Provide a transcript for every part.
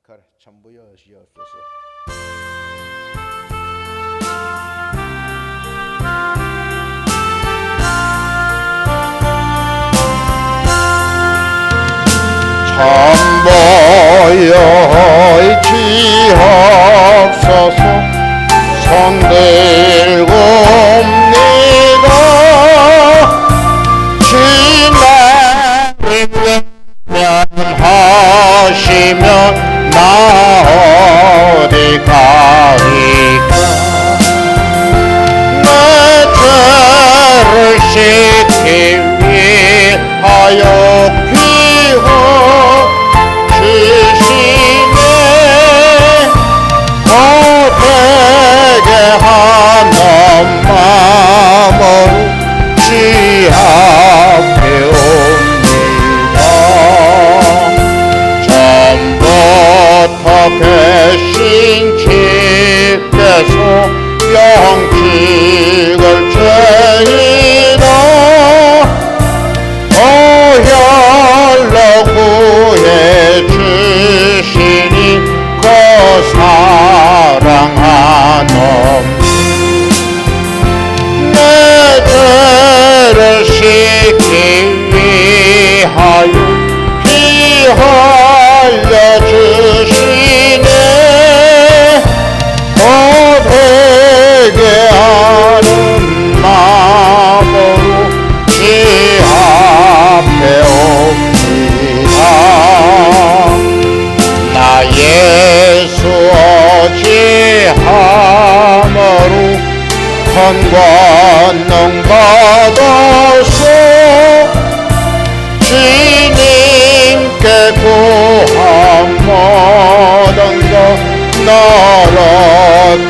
그래, 전부여시옵소서. 전부여시옵소서. 손 들고 옵니다. 주님 하시면 나 어디 가리까. 내 죄를 씻기 위하여 귀한 주시네. 고백에 하는 마음으로 주 앞에 옵니다. 전부터 계신 주께서 영직을 죄이다. 보혈로 구해 주시니 그 사랑하는 내 죄를 씻기 위하여 피 흘려 주시네. 고백에 하는 마음으로 주 앞에 옵니다. 나 예수 어찌함으로 큰 권능 받아서 주님께 구한 모든 것 너를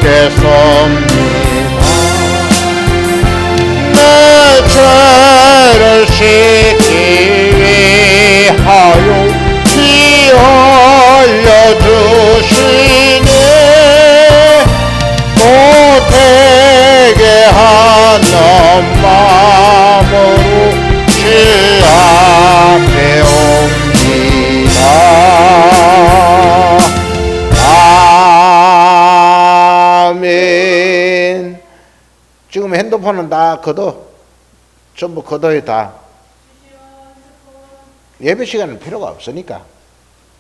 얻겠습니다. 내 죄를 씻기 위하여 피 흘려주시네. 고백에 하는 마음으로 주 앞에 옵니다. 아멘. 지금 핸드폰은 다 걷어. 전부 걷어야 다. 예배 시간은 필요가 없으니까.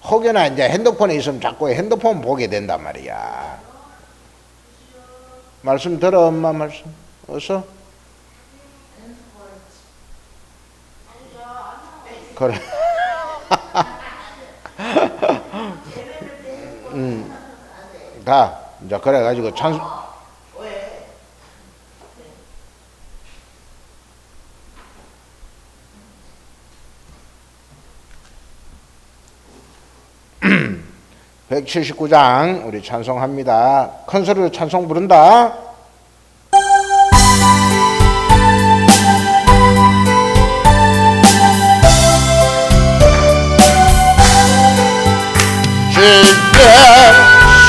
혹여나 이제 핸드폰에 있으면 자꾸 핸드폰 보게 된단 말이야. 말씀 들어, 엄마 말씀. 어서. 그래. 다 이제 그래가지고 찬. (179장) 우리 찬송합니다. 큰 소리로 찬송 부른다.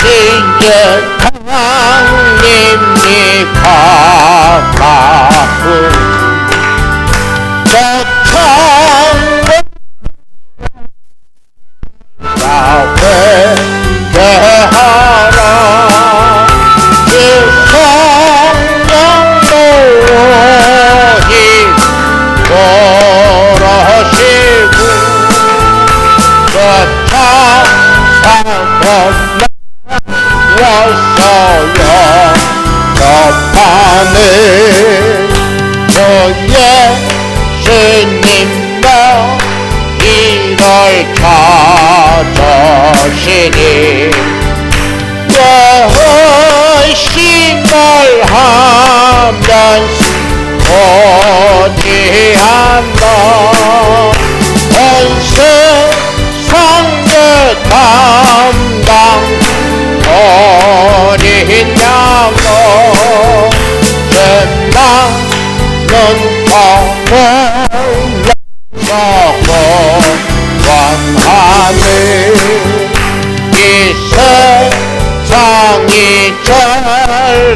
신의 강림이 가까운 저창문 나회개 하라. 주 성령 노히 돌아시고 저창 왔어요. 너만을 저 예수님도 이를 찾으시니 예의신을 하면서 어디한다. 온 세상의 담당 어린 양으로 죄만은 거울러서 원하는 이 세상이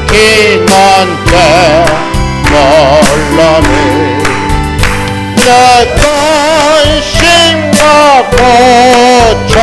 즐기는 게 몰라네. 내 관심과 고쳐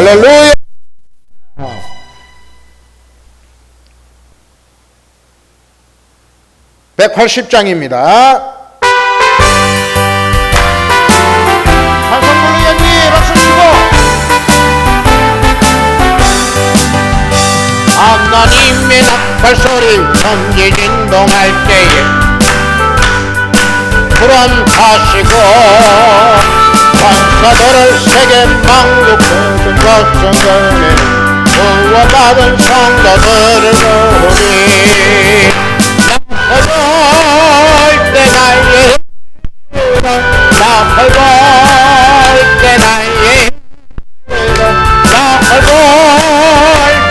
할렐루야. 180장입니다. 찬송 부르겠니? 박수 치고. 하나님의 나팔소리 천지 진동할 때에 불안하시고 천사들을 세계 망국 모든 것을 전해 구원받은 성도들을 보니 나팔 때 나의 나팔 때 나의 나팔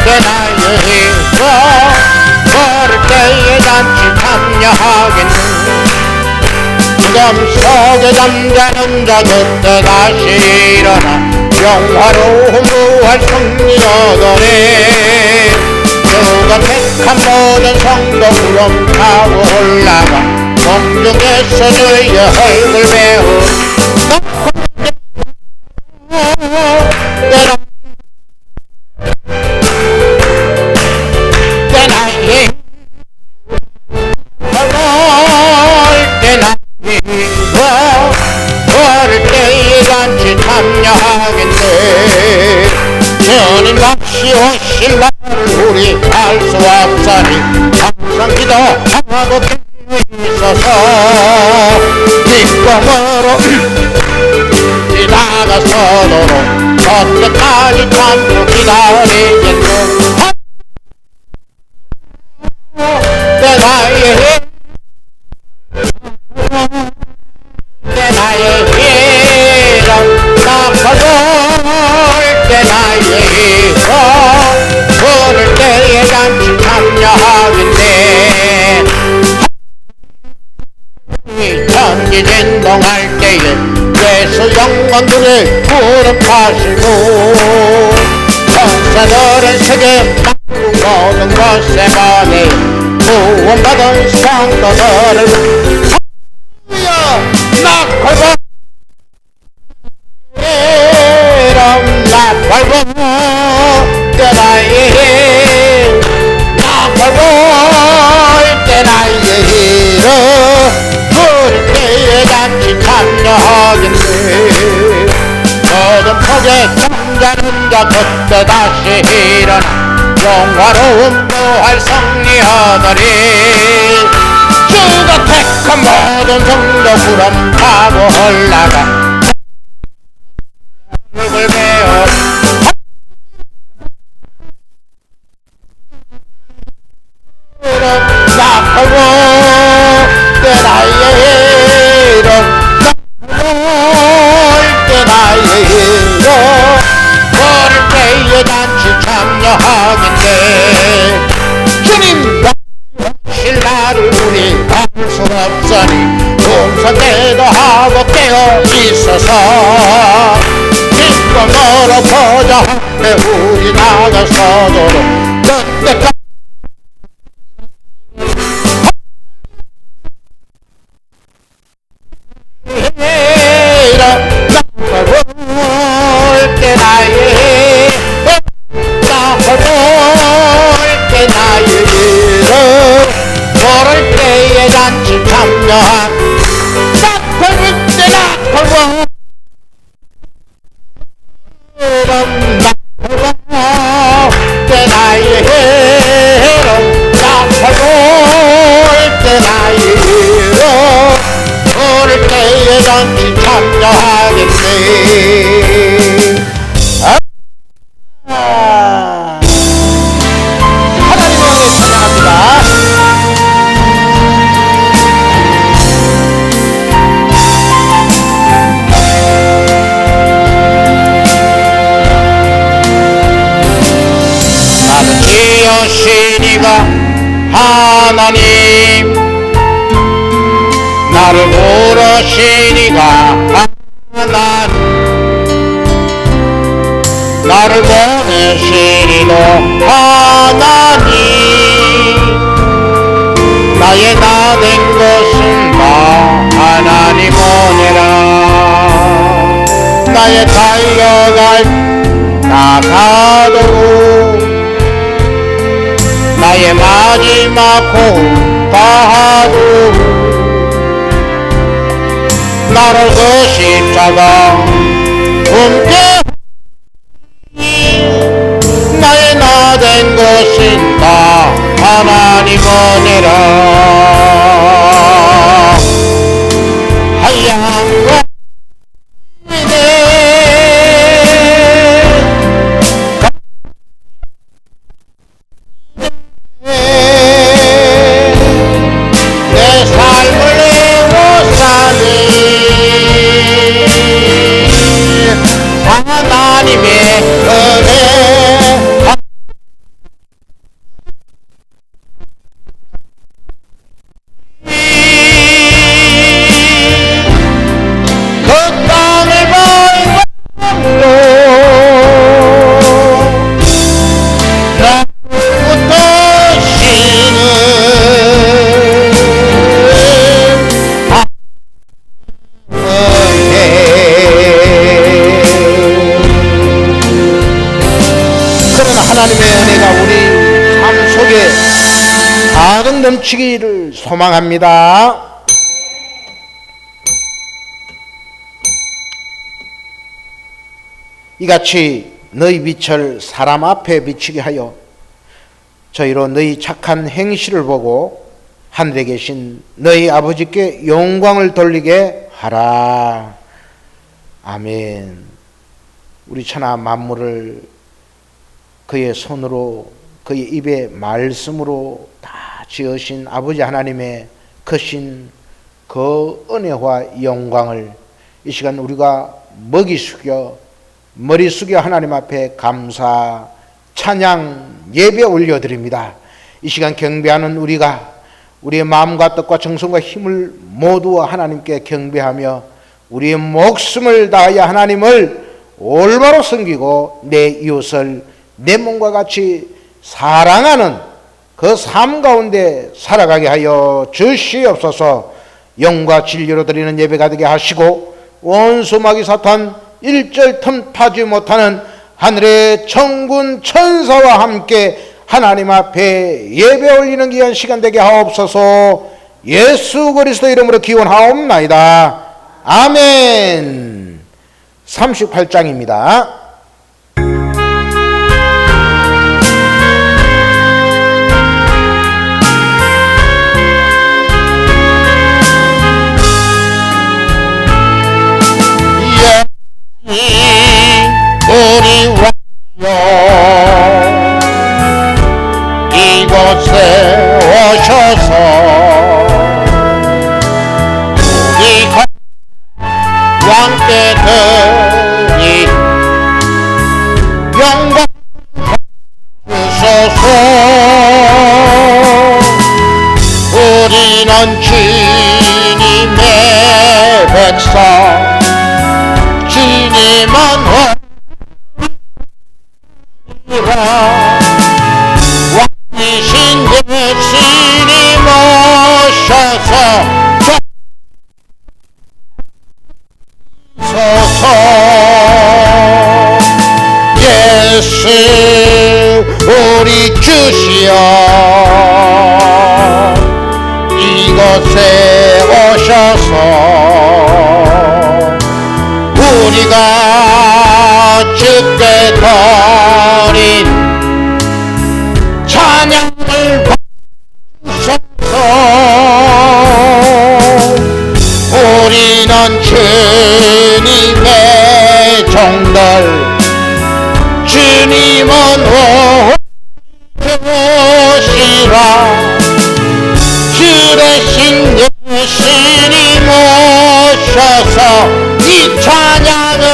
때 나의 힘써 어릴 때에 잔치 참여하겠네. 무덤 속에 잠자는 자 그때 다시 일어나 영화로운 부활 승리 얻으리. 누가 택한 모든 성도 구름 타고 올라가 공중에서 주의 얼굴 배우 때 나의 때 나의 어릴 때에 잔치 참여하겠네. 주님 다시 오실 날을 우리 알 수 없사니 항상 기도하고 있어서 기쁨으로 지나가서도 그때까지 참고 기다리겠노. 내 나의 내 나의 이름 나팔 때 나의 이름 부를 때에 잔치 참여하겠네. 천지 진동할 때에 예수 영광들을 부름하시고 천사들은 세계 만국 모든 곳에 가니 구원받은 성도들을 나팔 나팔 때 나의 나팔 때 나의 부를 때에 잔치 참여하겠네. 모든 폭에 잠자는 자 그때 다시 일어나 영화로운 부활 승리하더니 주가 택한 모든 성도 구름 타고 올라가 얼굴 베어 나팔고 때 나의 이름 나팔 때 나의 이름 어릴 때에 잔치 참여하겠네. 주님 오실 날을 우리 알 수 없으니 동산대도 하고 깨어 있어서 기쁨으로 보자 함께 우리 나가서도록 그때까지 나팔 때 나의 나팔 때 나의 이름 모를 때에 잔치 참여한 나팔 때 나팔 때 나의 이름 나팔 때 나의 이름 모를 때에 잔치 참여하겠네. 하나님의 은혜 찬양합니다. 아버지여시니가 하나님 나를 부르시니가 하나님 나를 보내시니도 하나님 나의 나 된 것은 다 하나님 은혜라. 나의 달려갈 나가도록 나의 마지막 호흡 다하도록 나를 그 십자가 품게 나의 나 된 것인 다 하나님 은혜라 하얀 내 삶을 내고 사니 하나님의 은혜 그 땅을 밟아도 나부터 쉬는 그러나 하나님의 은혜가 우리 삶 속에 가득 넘치기를 소망합니다. 이같이 너희 빛을 사람 앞에 비치게 하여 저희로 너희 착한 행실을 보고 하늘에 계신 너희 아버지께 영광을 돌리게 하라. 아멘. 우리 천하 만물을 그의 손으로 그의 입의 말씀으로 다 지으신 아버지 하나님의 크신 그 은혜와 영광을 이 시간 우리가 먹이 숙여 머리 숙여 하나님 앞에 감사 찬양 예배 올려드립니다. 이 시간 경배하는 우리가 우리의 마음과 뜻과 정성과 힘을 모두 하나님께 경배하며 우리의 목숨을 다하여 하나님을 올바로 섬기고 내 이웃을 내 몸과 같이 사랑하는 그 삶 가운데 살아가게 하여 주시옵소서. 영과 진리로 드리는 예배가 되게 하시고 원수 마귀 사탄 일절 틈타지 못하는 하늘의 천군 천사와 함께 하나님 앞에 예배 올리는 귀한 시간 되게 하옵소서. 예수 그리스도 이름으로 기원하옵나이다. 아멘. 38장입니다. 우리 와요 이곳에 오셔서 우리 왕께들이 영광 주소서. 우리는 주님의 백성 주님은 왕이신 예수님 오셔서 예수 우리 주시여 이곳에 오셔서 우리가 주께 드린 찬양을 받으셔서 우리는 주님의 종들 주님은 오시라 주 대신 예수님 오셔서 이 찬양을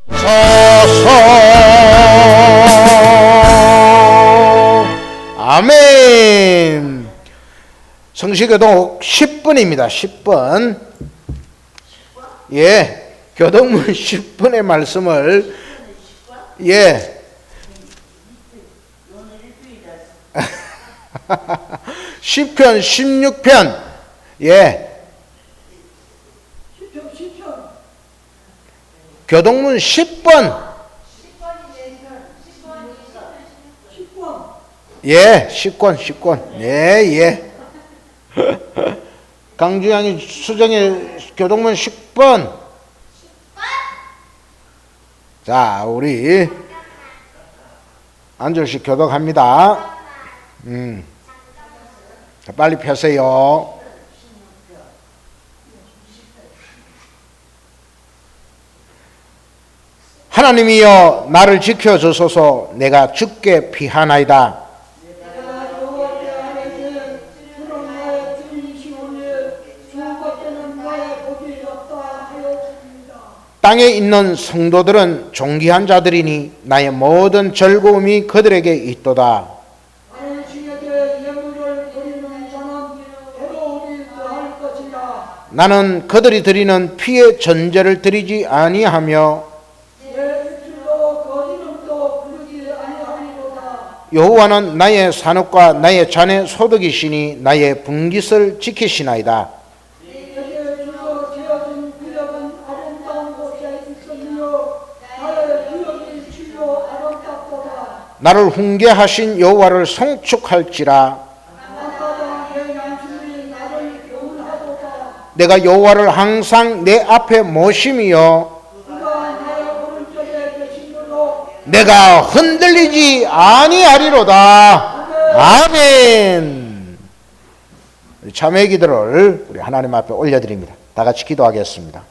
받으소서. 아멘. 성시교독 10분입니다. 10분. 예, 교독문 10분의 말씀을 예. 시편 16편 예. 교독문 10번 예, 10권. 예. 강주양이 수정의 교동문 10번. 자, 우리 한 줄씩 교독합니다. 자, 빨리 펴세요. 하나님이여 나를 지켜주소서. 내가 주께 피하나이다. 땅에 있는 성도들은 존귀한 자들이니 나의 모든 즐거움이 그들에게 있도다. 나는 그들이 드리는 피의 전제를 드리지 아니하며 여호와는 나의 산업과 나의 잔의 소득이시니 나의 분깃을 지키시나이다. 나를 훈계하신 여호와를 송축할지라. 내가 여호와를 항상 내 앞에 모심이여 내가 흔들리지 아니하리로다. 아멘. 참회 기도를 우리 하나님 앞에 올려드립니다. 다 같이 기도하겠습니다.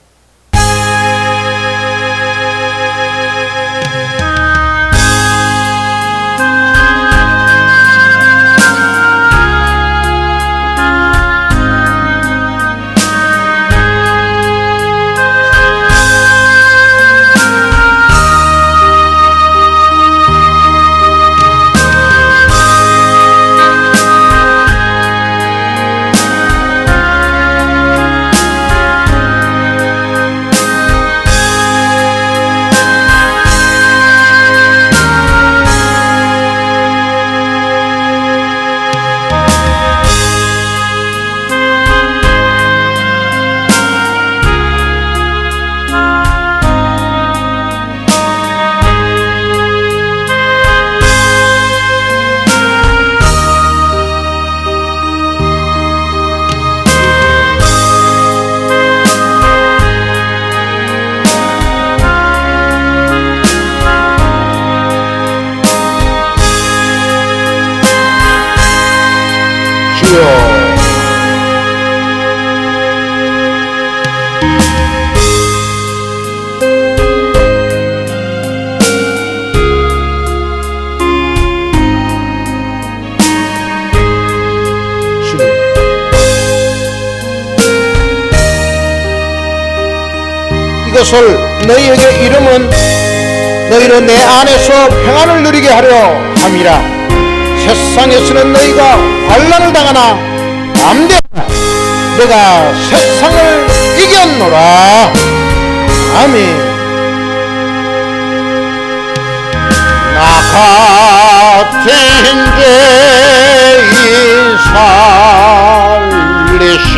이것을 너희에게 이름은 너희는 내 안에서 평안을 누리게 하려 함이라. 세상에서는 너희가 환난을 당하나 담대하라. 내가 세상을 이겼노라. 아멘. 나 같은 죄인 살리신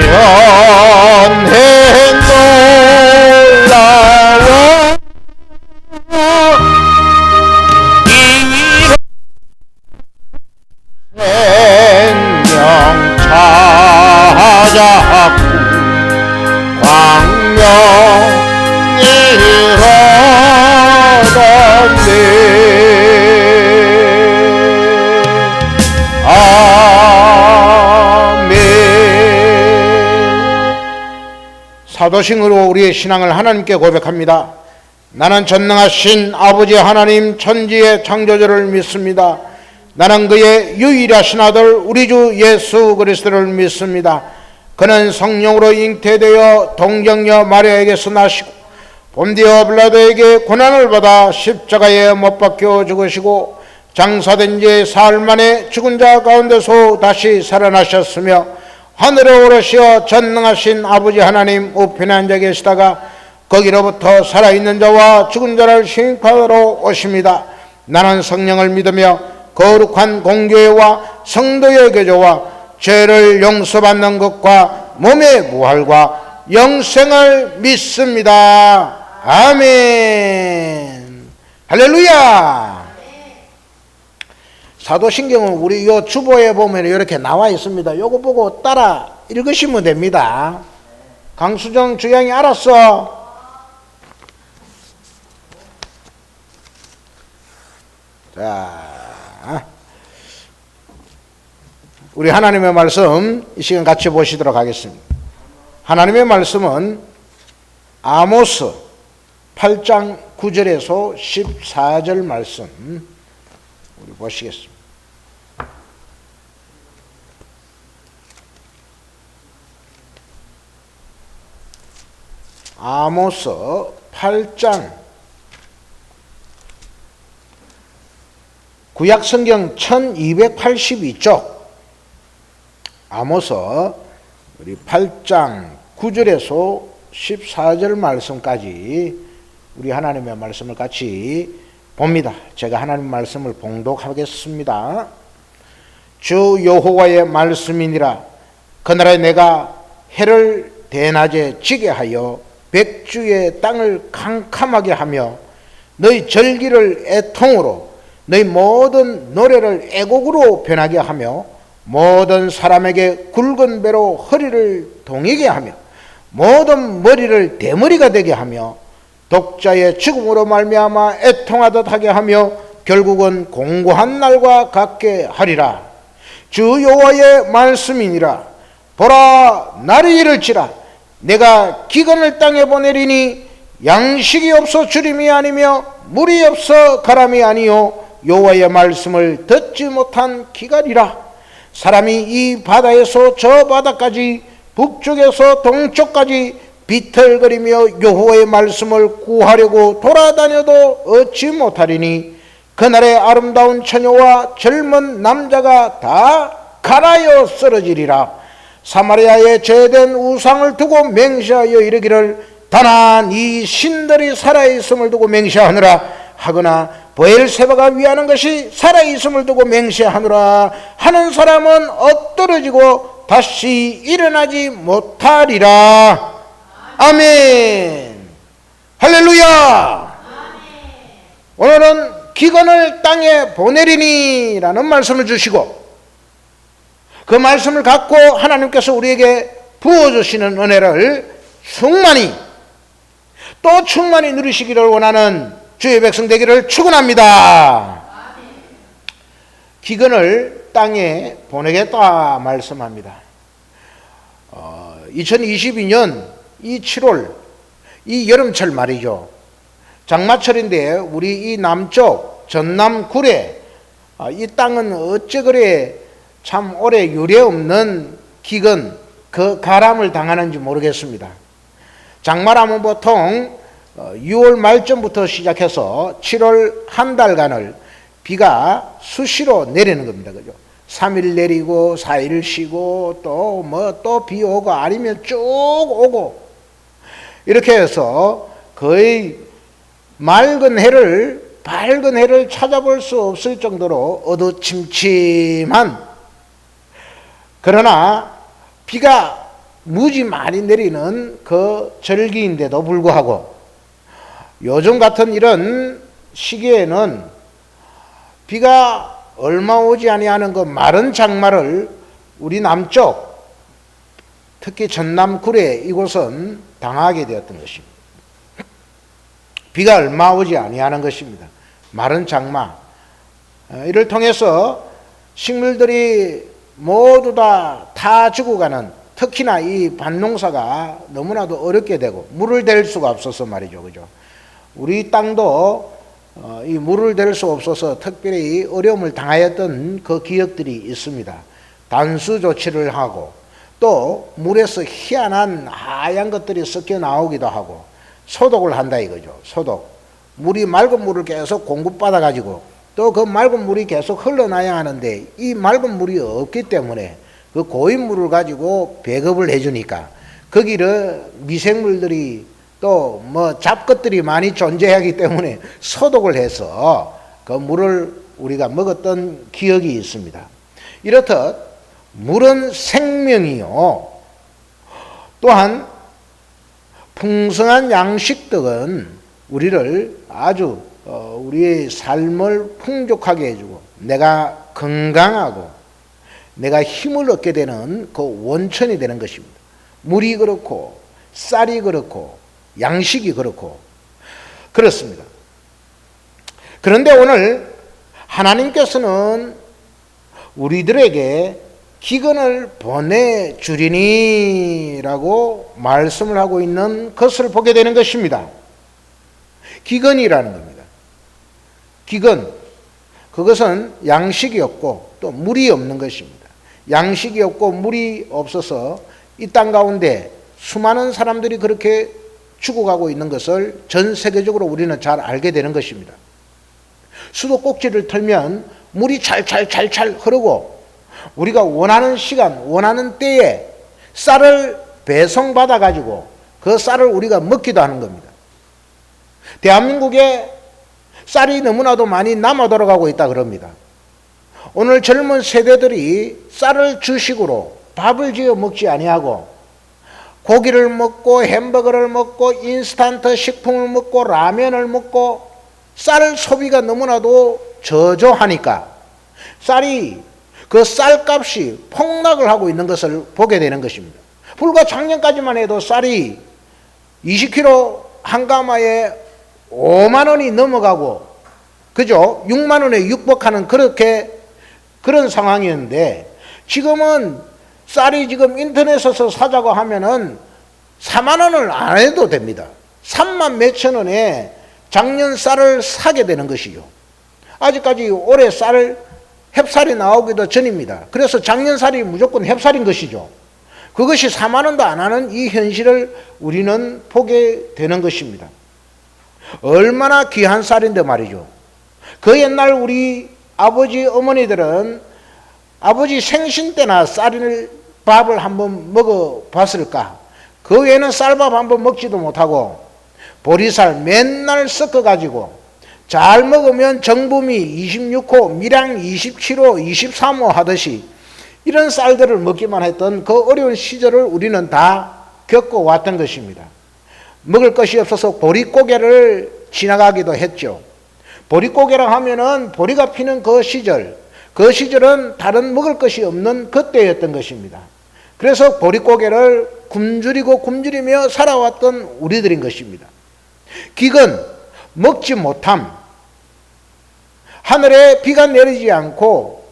지연해 놀라워 생명 찾았고 사도신으로 우리의 신앙을 하나님께 고백합니다. 나는 전능하신 아버지 하나님 천지의 창조주를 믿습니다. 나는 그의 유일하신 아들 우리 주 예수 그리스도를 믿습니다. 그는 성령으로 잉태되어 동정녀 마리아에게서 나시고 본디오 빌라도에게 고난을 받아 십자가에 못 박혀 죽으시고 장사된 지 사흘 만에 죽은 자 가운데서 다시 살아나셨으며 하늘에 오르시어 전능하신 아버지 하나님 우편에 앉아 계시다가 거기로부터 살아있는 자와 죽은 자를 심판하러 오십니다. 나는 성령을 믿으며 거룩한 공교회와 성도의 교제와 죄를 용서받는 것과 몸의 부활과 영생을 믿습니다. 아멘. 할렐루야. 사도신경은 우리 요 주보에 보면 이렇게 나와 있습니다. 요거 보고 따라 읽으시면 됩니다. 강수정 주양이 알았어? 자, 우리 하나님의 말씀 이 시간 같이 보시도록 하겠습니다. 하나님의 말씀은 아모스 8장 9절에서 14절 말씀 우리 보시겠습니다. 아모스 8장 구약성경 1282쪽 아모스 우리 8장 9절에서 14절 말씀까지 우리 하나님의 말씀을 같이 봅니다. 제가 하나님 말씀을 봉독하겠습니다. 주 여호와의 말씀이니라. 그날에 내가 해를 대낮에 지게 하여 백주의 땅을 캄캄하게 하며 너희 절기를 애통으로 너희 모든 노래를 애곡으로 변하게 하며 모든 사람에게 굵은 배로 허리를 동이게 하며 모든 머리를 대머리가 되게 하며 독자의 죽음으로 말미암아 애통하듯 하게 하며 결국은 공고한 날과 같게 하리라. 주 여호와의 말씀이니라. 보라, 날이 이를지라. 내가 기근을 땅에 보내리니 양식이 없어 주림이 아니며 물이 없어 가람이 아니요 여호와의 말씀을 듣지 못한 기갈이라. 사람이 이 바다에서 저 바다까지 북쪽에서 동쪽까지 비틀거리며 여호와의 말씀을 구하려고 돌아다녀도 얻지 못하리니 그날의 아름다운 처녀와 젊은 남자가 다 갈아여 쓰러지리라. 사마리아에 제된 우상을 두고 맹세하여 이르기를 다만 이 신들이 살아있음을 두고 맹세하느라 하거나 브엘세바가 위하는 것이 살아있음을 두고 맹세하느라 하는 사람은 엎드러지고 다시 일어나지 못하리라. 아멘. 할렐루야. 오늘은 기근을 땅에 보내리니 라는 말씀을 주시고 그 말씀을 갖고 하나님께서 우리에게 부어주시는 은혜를 충만히 또 충만히 누리시기를 원하는 주의 백성 되기를 축원합니다. 기근을 땅에 보내겠다 말씀합니다. 2022년 이 7월 이 여름철 말이죠. 장마철인데 우리 이 남쪽 전남 구례 이 땅은 어째 그래 참 오래 유례없는 기근 그 가람을 당하는지 모르겠습니다. 장마라면 보통 6월 말쯤부터 시작해서 7월 한 달간을 비가 수시로 내리는 겁니다. 그죠? 3일 내리고 4일 쉬고 또 비 오고 아니면 쭉 오고 이렇게 해서 거의 밝은 해를 찾아볼 수 없을 정도로 어두침침한 그러나 비가 무지 많이 내리는 그 절기인데도 불구하고 요즘 같은 이런 시기에는 비가 얼마 오지 아니하는 그 마른 장마를 우리 남쪽 특히 전남 구례 이곳은 당하게 되었던 것입니다. 비가 얼마 오지 아니하는 것입니다. 마른 장마 이를 통해서 식물들이 모두 다 죽어가는 특히나 이 밭농사가 너무나도 어렵게 되고 물을 댈 수가 없어서 말이죠. 그죠? 우리 땅도 이 물을 댈 수 없어서 특별히 어려움을 당하였던 그 기억들이 있습니다. 단수 조치를 하고 또 물에서 희한한 하얀 것들이 섞여 나오기도 하고 소독을 한다 이거죠. 소독. 물이 맑은 물을 계속 공급받아 가지고 또 그 맑은 물이 계속 흘러나야 하는데 이 맑은 물이 없기 때문에 그 고인 물을 가지고 배급을 해주니까 거기를 미생물들이 또 잡것들이 많이 존재하기 때문에 소독을 해서 그 물을 우리가 먹었던 기억이 있습니다. 이렇듯 물은 생명이요. 또한 풍성한 양식들은 우리를 아주 우리의 삶을 풍족하게 해주고 내가 건강하고 내가 힘을 얻게 되는 그 원천이 되는 것입니다. 물이 그렇고 쌀이 그렇고 양식이 그렇고 그렇습니다. 그런데 오늘 하나님께서는 우리들에게 기근을 보내주리니라고 말씀을 하고 있는 것을 보게 되는 것입니다. 기근이라는 겁니다. 기근, 그것은 양식이 없고 또 물이 없는 것입니다. 양식이 없고 물이 없어서 이 땅 가운데 수많은 사람들이 그렇게 죽어가고 있는 것을 전 세계적으로 우리는 잘 알게 되는 것입니다. 수도꼭지를 털면 물이 찰찰찰찰 흐르고 우리가 원하는 시간, 원하는 때에 쌀을 배송받아 가지고 그 쌀을 우리가 먹기도 하는 겁니다. 대한민국에 쌀이 너무나도 많이 남아 돌아가고 있다 그럽니다. 오늘 젊은 세대들이 쌀을 주식으로 밥을 지어 먹지 아니하고 고기를 먹고 햄버거를 먹고 인스턴트 식품을 먹고 라면을 먹고 쌀 소비가 너무나도 저조하니까 쌀이 그 쌀값이 폭락을 하고 있는 것을 보게 되는 것입니다. 불과 작년까지만 해도 쌀이 20kg 한 가마에 5만 원이 넘어가고 그죠? 6만 원에 육박하는 그런 상황이었는데 지금은 쌀이 지금 인터넷에서 사자고 하면은 4만 원을 안 해도 됩니다. 3만 몇천 원에 작년 쌀을 사게 되는 것이요. 아직까지 올해 햅쌀이 나오기도 전입니다. 그래서 작년 쌀이 무조건 햅쌀인 것이죠. 그것이 4만 원도 안 하는 이 현실을 우리는 보게 되는 것입니다. 얼마나 귀한 쌀인데 말이죠. 그 옛날 우리 아버지 어머니들은 아버지 생신 때나 밥을 한번 먹어봤을까? 그 외에는 쌀밥 한번 먹지도 못하고 보리쌀 맨날 섞어가지고 잘 먹으면 정부미 26호, 밀양 27호, 23호 하듯이 이런 쌀들을 먹기만 했던 그 어려운 시절을 우리는 다 겪어왔던 것입니다. 먹을 것이 없어서 보릿고개를 지나가기도 했죠. 보릿고개라 하면은 보리가 피는 그 시절은 다른 먹을 것이 없는 그때였던 것입니다. 그래서 보릿고개를 굶주리며 살아왔던 우리들인 것입니다. 기근, 먹지 못함, 하늘에 비가 내리지 않고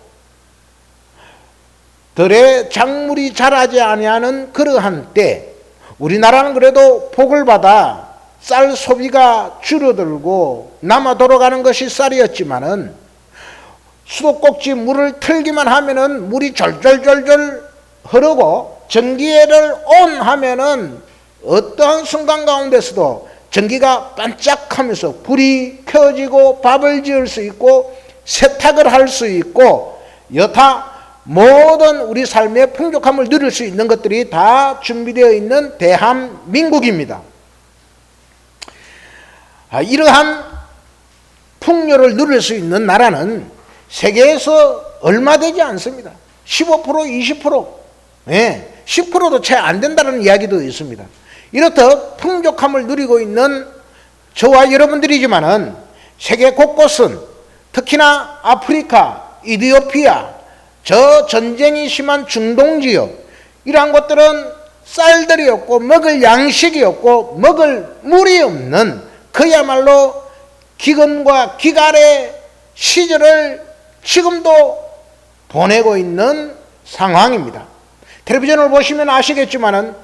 들에 작물이 자라지 아니하는 그러한 때 우리나라는 그래도 복을 받아 쌀 소비가 줄어들고 남아 돌아가는 것이 쌀이었지만은 수도꼭지 물을 틀기만 하면은 물이 절절절절 흐르고 전기를 온 하면은 어떠한 순간 가운데서도 전기가 반짝하면서 불이 켜지고 밥을 지을 수 있고 세탁을 할 수 있고 여타 모든 우리 삶의 풍족함을 누릴 수 있는 것들이 다 준비되어 있는 대한민국입니다. 이러한 풍요를 누릴 수 있는 나라는 세계에서 얼마 되지 않습니다. 15%, 20%, 10%도 채 안 된다는 이야기도 있습니다. 이렇듯 풍족함을 누리고 있는 저와 여러분들이지만은 세계 곳곳은 특히나 아프리카, 이디오피아, 저 전쟁이 심한 중동 지역 이러한 것들은 쌀들이 없고 먹을 양식이 없고 먹을 물이 없는 그야말로 기근과 기갈의 시절을 지금도 보내고 있는 상황입니다. 텔레비전을 보시면 아시겠지만은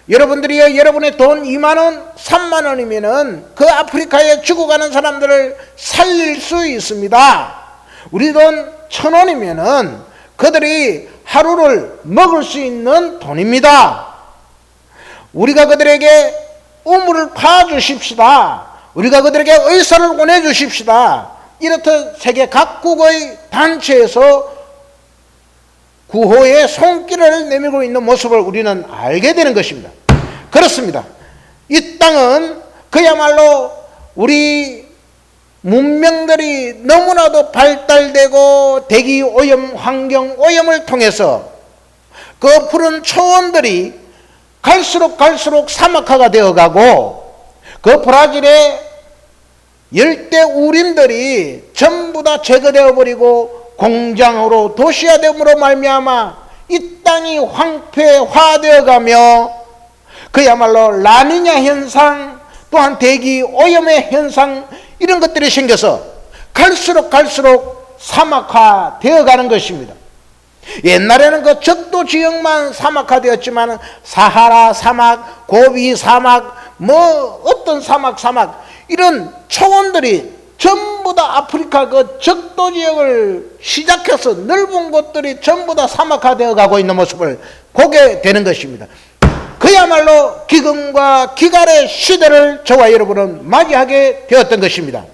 여러분들이 여러분의 돈 2만 원, 3만 원이면은 그 아프리카에 죽어가는 사람들을 살릴 수 있습니다. 우리 돈 1,000원이면은 그들이 하루를 먹을 수 있는 돈입니다. 우리가 그들에게 우물을 파 주십시다. 우리가 그들에게 의사를 보내 주십시다. 이렇듯 세계 각국의 단체에서 구호의 손길을 내밀고 있는 모습을 우리는 알게 되는 것입니다. 그렇습니다. 이 땅은 그야말로 우리 문명들이 너무나도 발달되고 대기 오염, 환경 오염을 통해서 그 푸른 초원들이 갈수록 사막화가 되어가고 그 브라질의 열대 우림들이 전부 다 제거되어 버리고 공장으로 도시화됨으로 말미암아 이 땅이 황폐화되어 가며 그야말로 라니냐 현상 또한 대기 오염의 현상 이런 것들이 생겨서 갈수록 사막화되어 가는 것입니다. 옛날에는 그 적도 지역만 사막화되었지만 사하라 사막, 고비 사막, 어떤 사막 이런 초원들이 전부 다 아프리카 그 적도 지역을 시작해서 넓은 곳들이 전부 다 사막화되어 가고 있는 모습을 보게 되는 것입니다. 그야말로 기근과 기갈의 시대를 저와 여러분은 맞이하게 되었던 것입니다.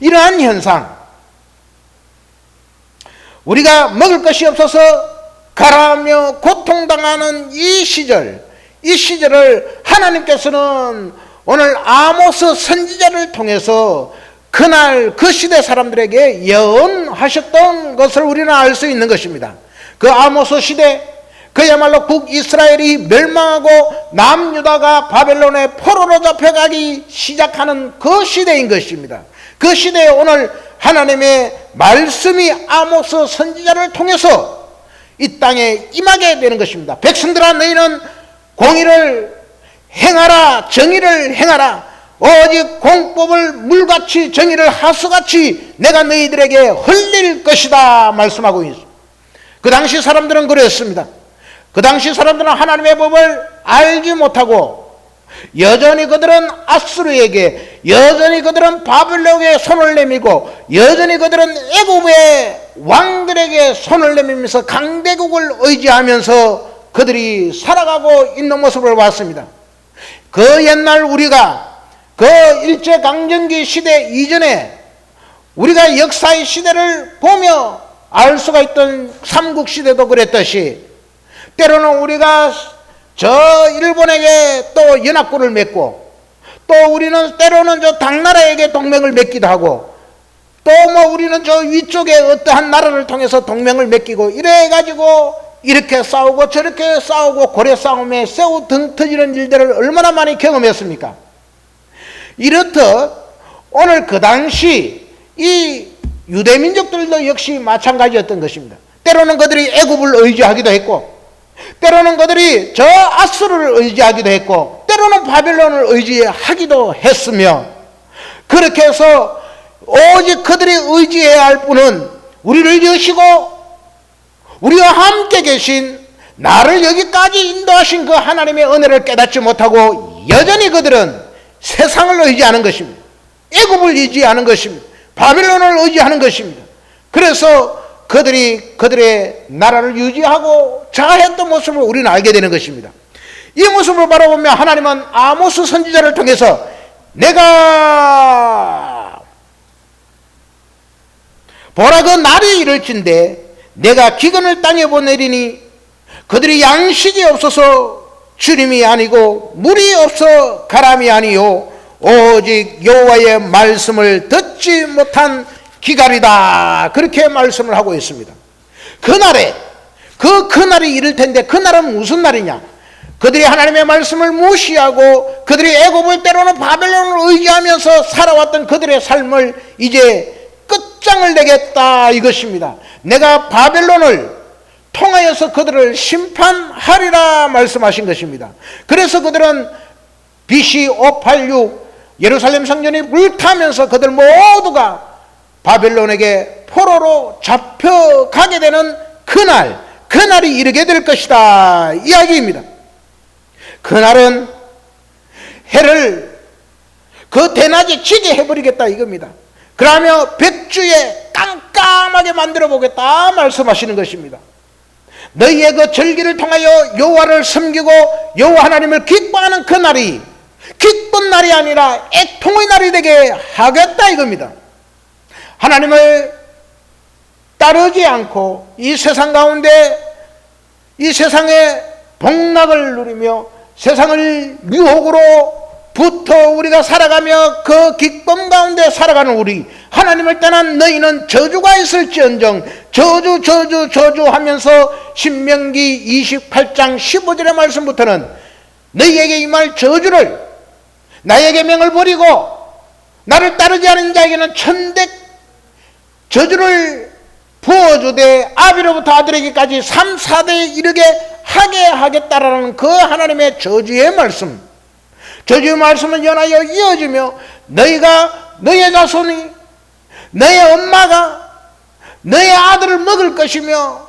이러한 현상, 우리가 먹을 것이 없어서 가라앉며 고통당하는 이 시절을 하나님께서는 오늘 아모스 선지자를 통해서 그날 그 시대 사람들에게 예언하셨던 것을 우리는 알 수 있는 것입니다. 그 아모스 시대, 그야말로 북이스라엘이 멸망하고 남유다가 바벨론의 포로로 잡혀가기 시작하는 그 시대인 것입니다. 그 시대에 오늘 하나님의 말씀이 아모스 선지자를 통해서 이 땅에 임하게 되는 것입니다. 백성들아, 너희는 공의를 행하라, 정의를 행하라. 오직 공법을 물같이 정의를 하수같이 내가 너희들에게 흘릴 것이다 말씀하고 있습니다. 그 당시 사람들은 그랬습니다. 그 당시 사람들은 하나님의 법을 알지 못하고 여전히 그들은 아수르에게, 여전히 그들은 바벨론에 손을 내밀고, 여전히 그들은 애굽의 왕들에게 손을 내밀면서 강대국을 의지하면서 그들이 살아가고 있는 모습을 봤습니다. 그 옛날 우리가 그 일제강점기 시대 이전에 우리가 역사의 시대를 보며 알 수가 있던 삼국시대도 그랬듯이 때로는 우리가 저 일본에게 또 연합군을 맺고, 또 우리는 때로는 저 당나라에게 동맹을 맺기도 하고, 또 우리는 저 위쪽에 어떠한 나라를 통해서 동맹을 맺기고, 이래가지고 이렇게 싸우고 저렇게 싸우고 고래 싸움에 새우 등 터지는 일들을 얼마나 많이 경험했습니까? 이렇듯 오늘 그 당시 이 유대민족들도 역시 마찬가지였던 것입니다. 때로는 그들이 애굽을 의지하기도 했고, 때로는 그들이 저 아수르를 의지하기도 했고, 때로는 바벨론을 의지하기도 했으며, 그렇게 해서 오직 그들이 의지해야 할 분은 우리를 여시고 우리와 함께 계신, 나를 여기까지 인도하신 그 하나님의 은혜를 깨닫지 못하고 여전히 그들은 세상을 의지하는 것입니다. 애굽을 의지하는 것입니다. 바벨론을 의지하는 것입니다. 그래서 그들이 그들의 나라를 유지하고 자해했던 모습을 우리는 알게 되는 것입니다. 이 모습을 바라보며 하나님은 아모스 선지자를 통해서 내가 보라 그 날이 이를진대 내가 기근을 땅에 보내리니 그들이 양식이 없어서 주림이 아니고 물이 없어 가람이 아니요 오직 여호와의 말씀을 듣지 못한 기갈이다. 그렇게 말씀을 하고 있습니다. 그날에 그날이 이를 텐데 그날은 무슨 날이냐? 그들이 하나님의 말씀을 무시하고 그들이 애굽을 때로는 바벨론을 의지하면서 살아왔던 그들의 삶을 이제 끝장을 내겠다 이것입니다. 내가 바벨론을 통하여서 그들을 심판하리라 말씀하신 것입니다. 그래서 그들은 BC 586 예루살렘 성전이 불타면서 그들 모두가 바벨론에게 포로로 잡혀가게 되는 그날이 이르게 될 것이다 이야기입니다. 그날은 해를 그 대낮에 지게 해버리겠다 이겁니다. 그러며 백주에 깜깜하게 만들어 보겠다 말씀하시는 것입니다. 너희의 그 절기를 통하여 여호와를 섬기고 여호와 하나님을 기뻐하는 그 날이 기쁜 날이 아니라 애통의 날이 되게 하겠다 이겁니다. 하나님을 따르지 않고 이 세상 가운데 이 세상의 복락을 누리며 세상을 유혹으로 부터 우리가 살아가며 그 기쁨 가운데 살아가는 우리, 하나님을 떠난 너희는 저주가 있을지언정 저주 하면서 신명기 28장 15절의 말씀부터는 너희에게 임할 저주를, 나에게 명을 버리고 나를 따르지 않은 자에게는 천대 저주를 부어주되 아비로부터 아들에게까지 3, 4대에 이르게 하게 하겠다라는 그 하나님의 저주의 말씀, 저주의 말씀을 연하여 이어지며 너의 자손이 너의 엄마가 너의 아들을 먹을 것이며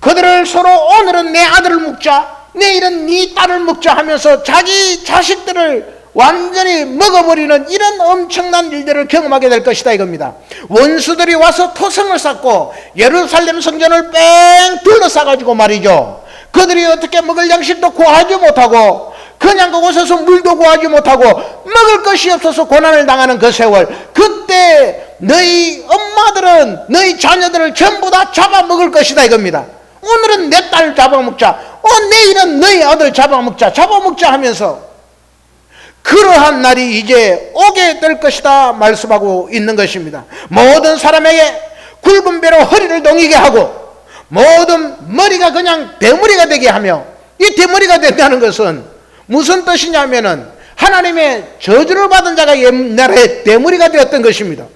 그들을 서로 오늘은 내 아들을 먹자, 내일은 네 딸을 먹자 하면서 자기 자식들을 완전히 먹어버리는 이런 엄청난 일들을 경험하게 될 것이다 이겁니다. 원수들이 와서 토성을 쌓고 예루살렘 성전을 뺑 둘러싸가지고 말이죠, 그들이 어떻게 먹을 양식도 구하지 못하고 그냥 그곳에서 물도 구하지 못하고 먹을 것이 없어서 고난을 당하는 그 세월, 그때 너희 엄마들은 너희 자녀들을 전부 다 잡아먹을 것이다 이겁니다. 오늘은 내 딸 잡아먹자, 내일은 너희 아들 잡아먹자 하면서 그러한 날이 이제 오게 될 것이다 말씀하고 있는 것입니다. 모든 사람에게 굵은 배로 허리를 동이게 하고 모든 머리가 그냥 대머리가 되게 하며, 이 대머리가 된다는 것은 무슨 뜻이냐면은 하나님의 저주를 받은 자가 옛날에 대머리가 되었던 것입니다.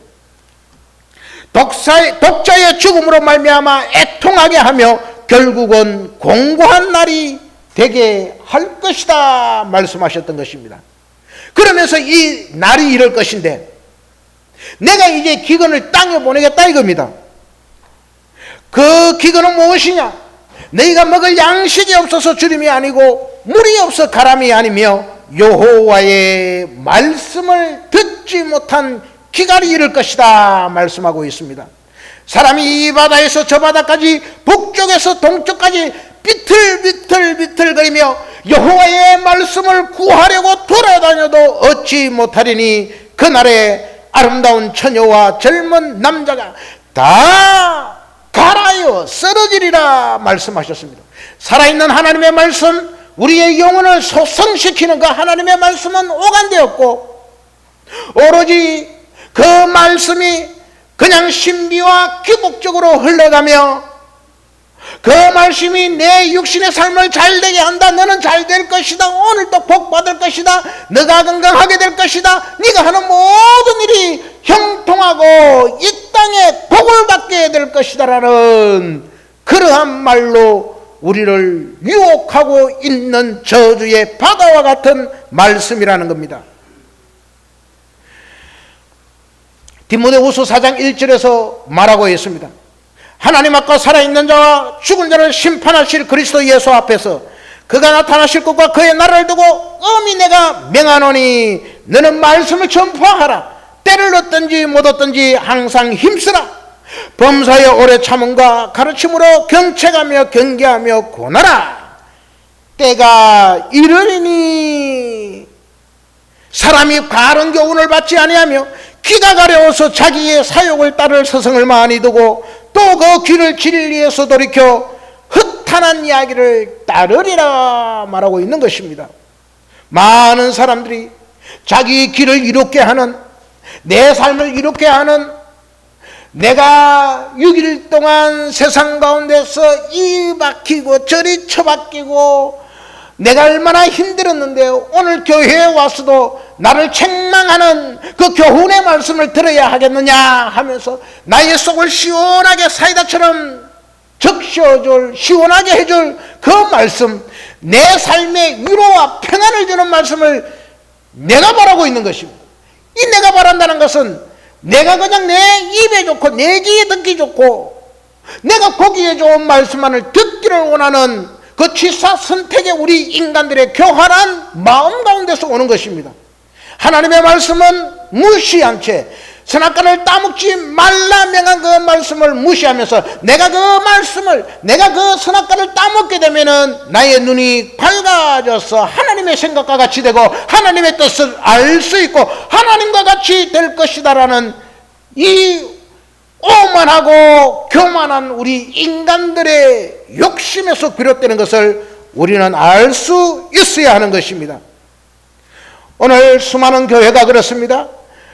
독자의 죽음으로 말미암아 애통하게 하며 결국은 공고한 날이 되게 할 것이다 말씀하셨던 것입니다. 그러면서 이 날이 이럴 것인데 내가 이제 기근을 땅에 보내겠다 이겁니다. 그 기근은 무엇이냐? 너희가 먹을 양식이 없어서 주림이 아니고 물이 없어 가람이 아니며 여호와의 말씀을 듣지 못한 기갈이 이를 것이다 말씀하고 있습니다. 사람이 이 바다에서 저 바다까지 북쪽에서 동쪽까지 비틀비틀거리며 여호와의 말씀을 구하려고 돌아다녀도 얻지 못하리니 그날에 아름다운 처녀와 젊은 남자가 다 갈아요 쓰러지리라 말씀하셨습니다. 살아있는 하나님의 말씀, 우리의 영혼을 소성시키는 그 하나님의 말씀은 오간되었고 오로지 그 말씀이 그냥 신비와 기복적으로 흘러가며 그 말씀이 내 육신의 삶을 잘되게 한다, 너는 잘될 것이다, 오늘도 복 받을 것이다, 너가 건강하게 될 것이다, 네가 하는 모든 일이 형통하고 이 땅에 복을 받게 될 것이다 라는 그러한 말로 우리를 유혹하고 있는 저주의 바다와 같은 말씀이라는 겁니다. 디모데후서 4장 1절에서 말하고 있습니다. 하나님 앞과 살아있는 자와 죽은 자를 심판하실 그리스도 예수 앞에서 그가 나타나실 것과 그의 날을 두고 엄히 내가 명하노니 너는 말씀을 전파하라. 때를 얻든지 못 얻든지 항상 힘쓰라. 범사에 오래 참음과 가르침으로 경책하며 경계하며 권하라. 때가 이르리니 사람이 바른 교훈을 받지 아니하며 귀가 가려워서 자기의 사욕을 따를 서성을 많이 두고 또 그 귀를 진리에서 돌이켜 흑탄한 이야기를 따르리라 말하고 있는 것입니다. 많은 사람들이 자기 길을 이롭게 하는, 내 삶을 이롭게 하는, 내가 6일 동안 세상 가운데서 이 박히고 저리 처박히고 내가 얼마나 힘들었는데 오늘 교회에 와서도 나를 책망하는 그 교훈의 말씀을 들어야 하겠느냐 하면서 나의 속을 시원하게 사이다처럼 적셔줄, 시원하게 해줄 그 말씀, 내 삶에 위로와 평안을 주는 말씀을 내가 바라고 있는 것입니다. 이 내가 바란다는 것은 내가 그냥 내 입에 좋고 내 귀에 듣기 좋고 내가 보기에 좋은 말씀만을 듣기를 원하는 그 취사 선택의 우리 인간들의 교활한 마음 가운데서 오는 것입니다. 하나님의 말씀은 무시한 채 선악과를 따먹지 말라 명한 그 말씀을 무시하면서 내가 그 선악과를 따먹게 되면은 나의 눈이 밝아져서 하나님의 생각과 같이 되고 하나님의 뜻을 알 수 있고 하나님과 같이 될 것이다라는 이 오만하고 교만한 우리 인간들의 욕심에서 비롯되는 것을 우리는 알 수 있어야 하는 것입니다. 오늘 수많은 교회가 그렇습니다.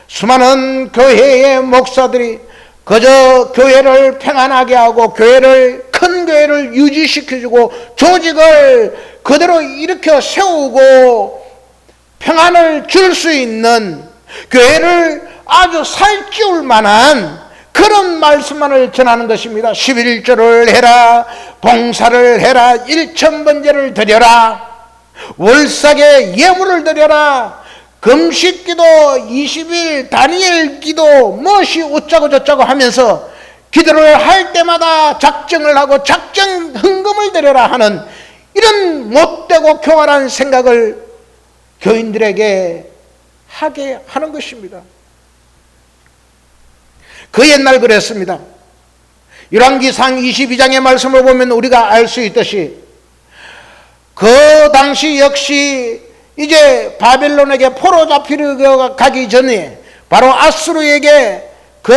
수많은 교회의 목사들이 그저 교회를 평안하게 하고 큰 교회를 유지시켜주고 조직을 그대로 일으켜 세우고 평안을 줄 수 있는 교회를 아주 살찌울 만한 그런 말씀만을 전하는 것입니다. 11조를 해라, 봉사를 해라, 1000번제를 드려라, 월삭에 예물을 드려라, 금식기도 20일 다니엘 기도 무엇이 어쩌고 저쩌고 하면서 기도를 할 때마다 작정을 하고 작정 헌금을 드려라 하는 이런 못되고 교활한 생각을 교인들에게 하게 하는 것입니다. 그 옛날 그랬습니다. 열왕기상 22장의 말씀을 보면 우리가 알 수 있듯이 그 당시 역시 이제 바벨론에게 포로 잡히려 가기 전에 바로 아수르에게 그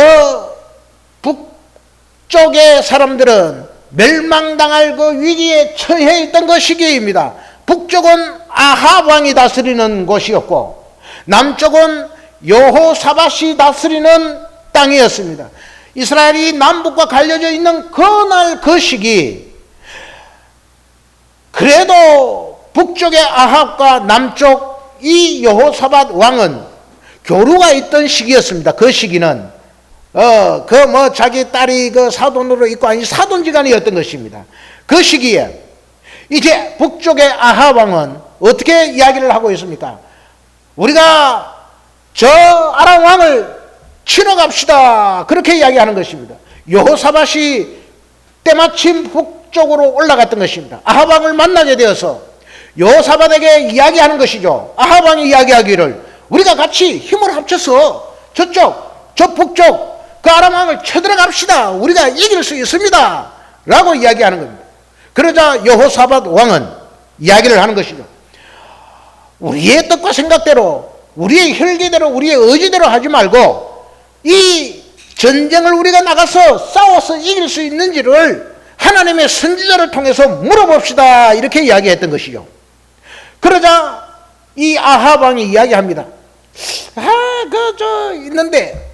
북쪽의 사람들은 멸망당할 그 위기에 처해 있던 그 시기입니다. 북쪽은 아합 왕이 다스리는 곳이었고 남쪽은 여호사밧이 다스리는 땅이었습니다. 이스라엘이 남북과 갈려져 있는 그날 그 시기, 그래도 북쪽의 아합과 남쪽 이 여호사밧 왕은 교류가 있던 시기였습니다. 그 시기는 자기 딸이 그 사돈으로 있고 아니 사돈지간이었던 것입니다. 그 시기에 이제 북쪽의 아합 왕은 어떻게 이야기를 하고 있습니까? 우리가 저 아람 왕을 치러 갑시다, 그렇게 이야기하는 것입니다. 여호사밧이 때마침 북쪽으로 올라갔던 것입니다. 아합 왕을 만나게 되어서 여호사밧에게 이야기하는 것이죠. 아합 왕이 이야기하기를 우리가 같이 힘을 합쳐서 저 북쪽 그 아람 왕을 쳐들어갑시다, 우리가 이길 수 있습니다 라고 이야기하는 겁니다. 그러자 여호사밧 왕은 이야기를 하는 것이죠. 우리의 뜻과 생각대로, 우리의 혈기대로, 우리의 의지대로 하지 말고 이 전쟁을 우리가 나가서 싸워서 이길 수 있는지를 하나님의 선지자를 통해서 물어봅시다, 이렇게 이야기했던 것이죠. 그러자 이 아합 왕이 이야기합니다. 있는데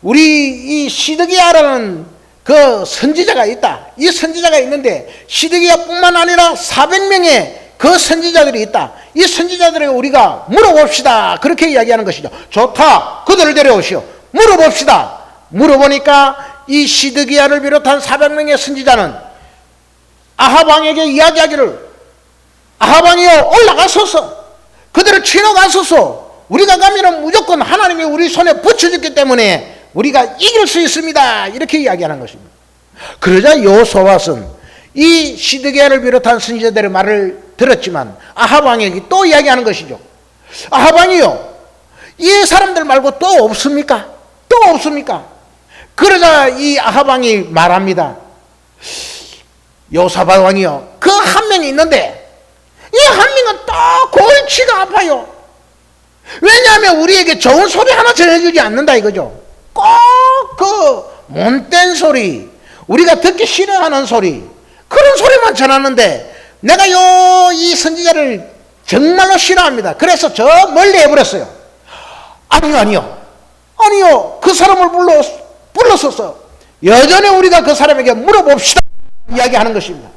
우리 이 시드기야라는 그 선지자가 있다. 이 선지자가 있는데 시드기야뿐만 아니라 400명의 그 선지자들이 있다. 이 선지자들에게 우리가 물어봅시다, 그렇게 이야기하는 것이죠. 좋다, 그들을 데려오시오. 물어봅시다. 물어보니까 이 시드기야를 비롯한 400명의 선지자는 아합 왕에게 이야기하기를, 아합 왕이여 올라가소서, 그들을 치러 가소서, 우리가 가면은 무조건 하나님이 우리 손에 붙여줬기 때문에 우리가 이길 수 있습니다, 이렇게 이야기하는 것입니다. 그러자 여호사밧은 이 시드기야를 비롯한 선지자들의 말을 들었지만 아합 왕에게 또 이야기하는 것이죠. 아합 왕이요, 이 사람들 말고 또 없습니까? 또 없습니까? 그러자 이 아합 왕이 말합니다. 여호사밧 왕이요, 그 한 명이 있는데 이 한 명은 또 골치가 아파요. 왜냐하면 우리에게 좋은 소리 하나 전해주지 않는다 이거죠. 꼭 그 못된 소리, 우리가 듣기 싫어하는 소리, 그런 소리만 전하는데 내가 이 선지자를 정말로 싫어합니다. 그래서 저 멀리 해버렸어요. 아니요, 그 사람을 불러서서 여전히 우리가 그 사람에게 물어봅시다, 이야기하는 것입니다.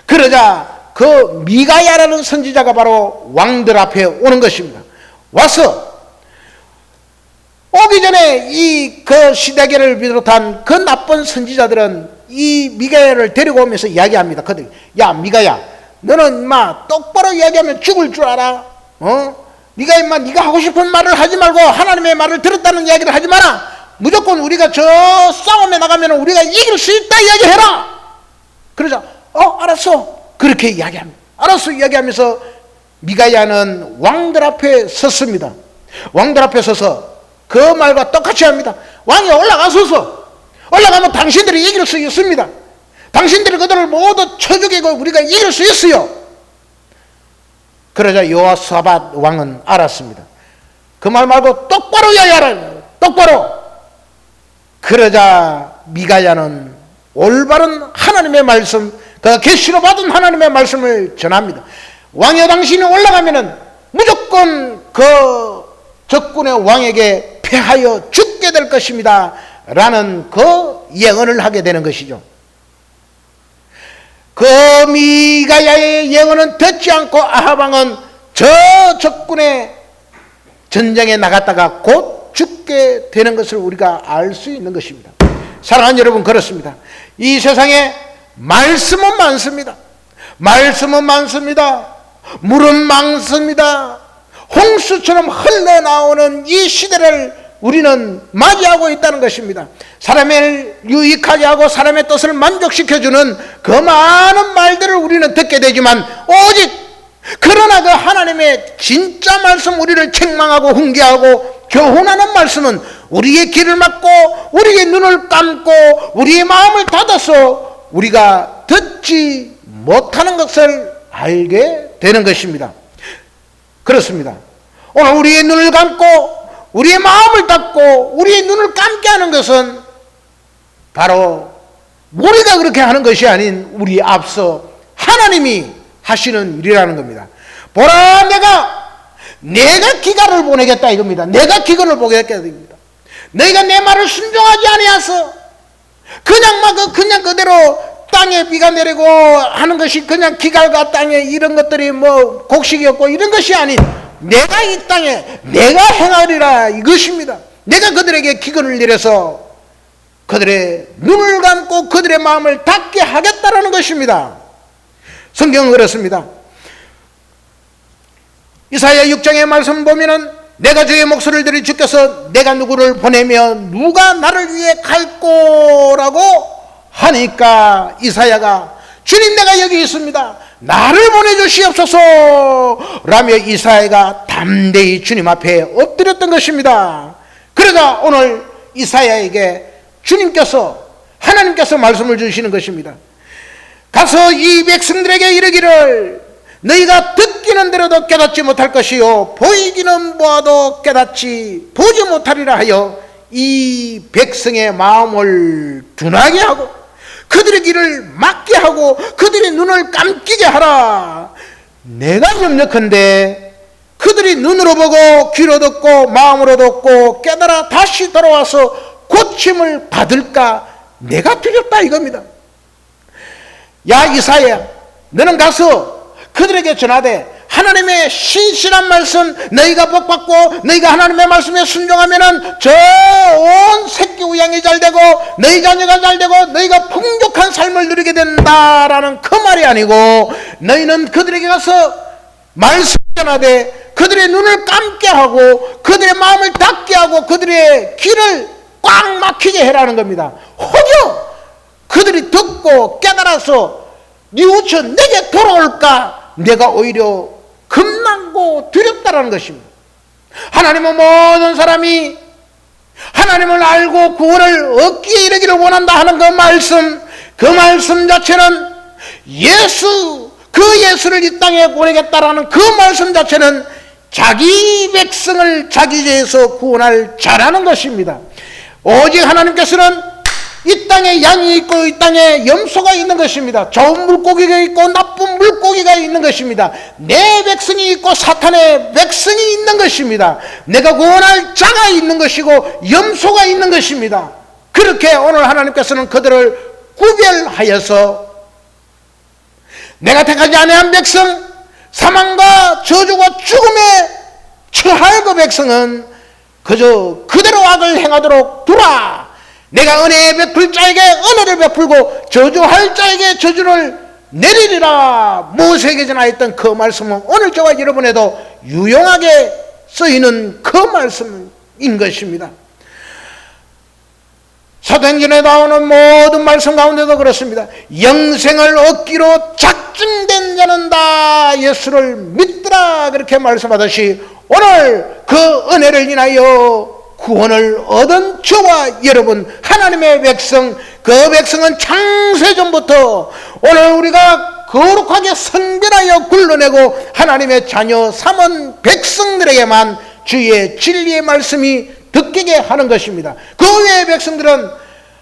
그러자 그 미가야라는 선지자가 바로 왕들 앞에 오는 것입니다. 와서 오기 전에 이 그 시드기야를 비롯한 그 나쁜 선지자들은 이 미가야를 데리고 오면서 이야기합니다. 그들, 야 미가야, 너는 인마 똑바로 이야기하면 죽을 줄 알아? 네가 인마 네가 하고 싶은 말을 하지 말고 하나님의 말을 들었다는 이야기를 하지 마라. 무조건 우리가 저 싸움에 나가면 우리가 이길 수 있다 이야기해라. 그러자 알았어, 그렇게 이야기합니다. 알았어 이야기하면서 미가야는 왕들 앞에 섰습니다. 왕들 앞에 서서 그 말과 똑같이 합니다. 왕이 올라가소서, 올라가면 당신들이 이길 수 있습니다. 당신들이 그들을 모두 쳐 죽이고 우리가 이길 수 있어요. 그러자 여호사밧 왕은 알았습니다. 그 말 말고 똑바로 이야기하라, 똑바로. 그러자 미가야는 올바른 하나님의 말씀, 그 계시로 받은 하나님의 말씀을 전합니다. 왕이여, 당신이 올라가면은 무조건 그 적군의 왕에게 패하여 죽게 될 것입니다 라는 그 예언을 하게 되는 것이죠. 그 미가야의 예언은 듣지 않고 아합 왕은 저 적군의 전쟁에 나갔다가 곧 죽게 되는 것을 우리가 알 수 있는 것입니다. 사랑하는 여러분, 그렇습니다. 이 세상에 말씀은 많습니다. 말씀은 많습니다. 물은 많습니다. 홍수처럼 흘러나오는 이 시대를 우리는 맞이하고 있다는 것입니다. 사람을 유익하게 하고 사람의 뜻을 만족시켜주는 그 많은 말들을 우리는 듣게 되지만, 오직 그러나 그 하나님의 진짜 말씀, 우리를 책망하고 훈계하고 교훈하는 말씀은 우리의 귀를 막고 우리의 눈을 감고 우리의 마음을 닫아서 우리가 듣지 못하는 것을 알게 되는 것입니다. 그렇습니다. 오늘 우리의 눈을 감고 우리의 마음을 닫고 우리의 눈을 감게 하는 것은 바로 우리가 그렇게 하는 것이 아닌 우리 앞서 하나님이 하시는 일이라는 겁니다. 보라, 내가 기간을 보내겠다 이겁니다. 내가 기근을 보겠다 이겁니다. 너희가 내 말을 순종하지 아니하서 그냥 그대로 땅에 비가 내리고 하는 것이 그냥 기갈과 땅에 이런 것들이 뭐 곡식이었고 이런 것이 아닌, 내가 이 땅에 내가 행하리라 이것입니다. 내가 그들에게 기근을 내려서 그들의 눈을 감고 그들의 마음을 닫게 하겠다라는 것입니다. 성경은 그렇습니다. 이사야 6장의 말씀 보면은, 내가 주의 목소리를 들이 주께서 내가 누구를 보내며 누가 나를 위해 갈 거라고 하니까 이사야가, 주님 내가 여기 있습니다, 나를 보내주시옵소서 라며 이사야가 담대히 주님 앞에 엎드렸던 것입니다. 그러자 오늘 이사야에게 하나님께서 말씀을 주시는 것입니다. 가서 이 백성들에게 이르기를, 너희가 듣기는 들어도 깨닫지 못할 것이요 보이기는 보아도 깨닫지 보지 못하리라 하여 이 백성의 마음을 둔하게 하고 그들의 길을 막게 하고 그들의 눈을 감기게 하라. 내가 염려컨대 그들이 눈으로 보고 귀로 듣고 마음으로 듣고 깨달아 다시 돌아와서 고침을 받을까 내가 두렵다 이겁니다. 야 이사야, 너는 가서 그들에게 전하되 하나님의 신실한 말씀, 너희가 복받고 너희가 하나님의 말씀에 순종하면은 저 온 새끼 우양이 잘되고 너희 자녀가 잘되고 너희가 풍족한 삶을 누리게 된다라는 그 말이 아니고, 너희는 그들에게 가서 말씀 전하되 그들의 눈을 감게 하고 그들의 마음을 닫게 하고 그들의 귀를 꽉 막히게 해라는 겁니다. 혹여 그들이 듣고 깨달아서 뉘우쳐 내게 돌아올까 내가 오히려 겁나고 두렵다라는 것입니다. 하나님은 모든 사람이 하나님을 알고 구원을 얻기에 이르기를 원한다 하는 그 말씀 자체는 그 예수를 이 땅에 보내겠다라는 그 말씀 자체는 자기 백성을 자기 죄에서 구원할 자라는 것입니다. 오직 하나님께서는 이 땅에 양이 있고 이 땅에 염소가 있는 것입니다. 좋은 물고기가 있고 나쁜 물고기가 있는 것입니다. 내 백성이 있고 사탄의 백성이 있는 것입니다. 내가 구원할 자가 있는 것이고 염소가 있는 것입니다. 그렇게 오늘 하나님께서는 그들을 구별하여서 내가 택하지 아니한 백성, 사망과 저주와 죽음에 처할 그 백성은 그저 그대로 악을 행하도록 두라. 내가 은혜 베풀 자에게 은혜를 베풀고 저주할 자에게 저주를 내리리라. 모세에게 전하였던 그 말씀은 오늘 저와 여러분에도 유용하게 쓰이는 그 말씀인 것입니다. 사도행전에 나오는 모든 말씀 가운데도 그렇습니다. 영생을 얻기로 작정된 자는 다 예수를 믿더라 그렇게 말씀하듯이, 오늘 그 은혜를 인하여 구원을 얻은 저와 여러분 하나님의 백성, 그 백성은 창세전부터 오늘 우리가 거룩하게 성별하여 굴러내고 하나님의 자녀 삼은 백성들에게만 주의 진리의 말씀이 듣기게 하는 것입니다. 그 외의 백성들은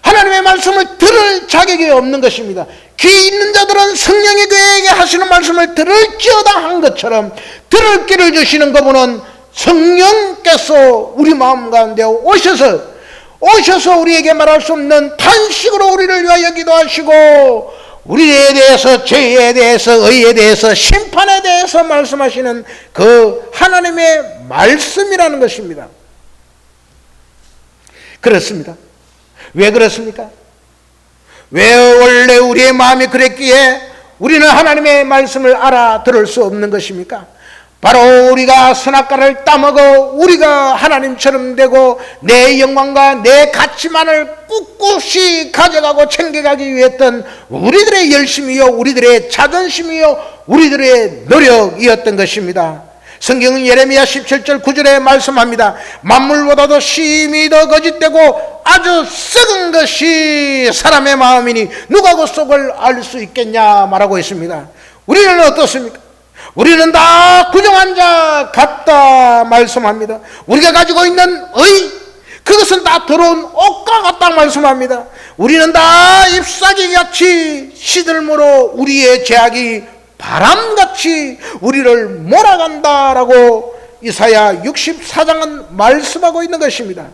하나님의 말씀을 들을 자격이 없는 것입니다. 귀 있는 자들은 성령이 그에게 하시는 말씀을 들을지어다 한 것처럼 들을 귀를 주시는 그분은 성령께서 우리 마음 가운데 오셔서 우리에게 말할 수 없는 탄식으로 우리를 위하여 기도하시고 우리에 대해서, 죄에 대해서, 의에 대해서, 심판에 대해서 말씀하시는 그 하나님의 말씀이라는 것입니다. 그렇습니다. 왜 그렇습니까? 왜 원래 우리의 마음이 그랬기에 우리는 하나님의 말씀을 알아들을 수 없는 것입니까? 바로 우리가 선악과를 따먹어 우리가 하나님처럼 되고 내 영광과 내 가치만을 꿋꿋이 가져가고 챙겨가기 위해 했던 우리들의 열심이요, 우리들의 자존심이요, 우리들의 노력이었던 것입니다. 성경은 예레미야 17절 9절에 말씀합니다. 만물보다도 심히 더 거짓되고 아주 썩은 것이 사람의 마음이니 누가 그 속을 알 수 있겠냐 말하고 있습니다. 우리는 어떻습니까? 우리는 다 부정한 자 같다 말씀합니다. 우리가 가지고 있는 의, 그것은 다 더러운 옷과 같다 말씀합니다. 우리는 다 잎사귀 같이 시들므로 우리의 죄악이 바람같이 우리를 몰아간다라고 이사야 64장은 말씀하고 있는 것입니다.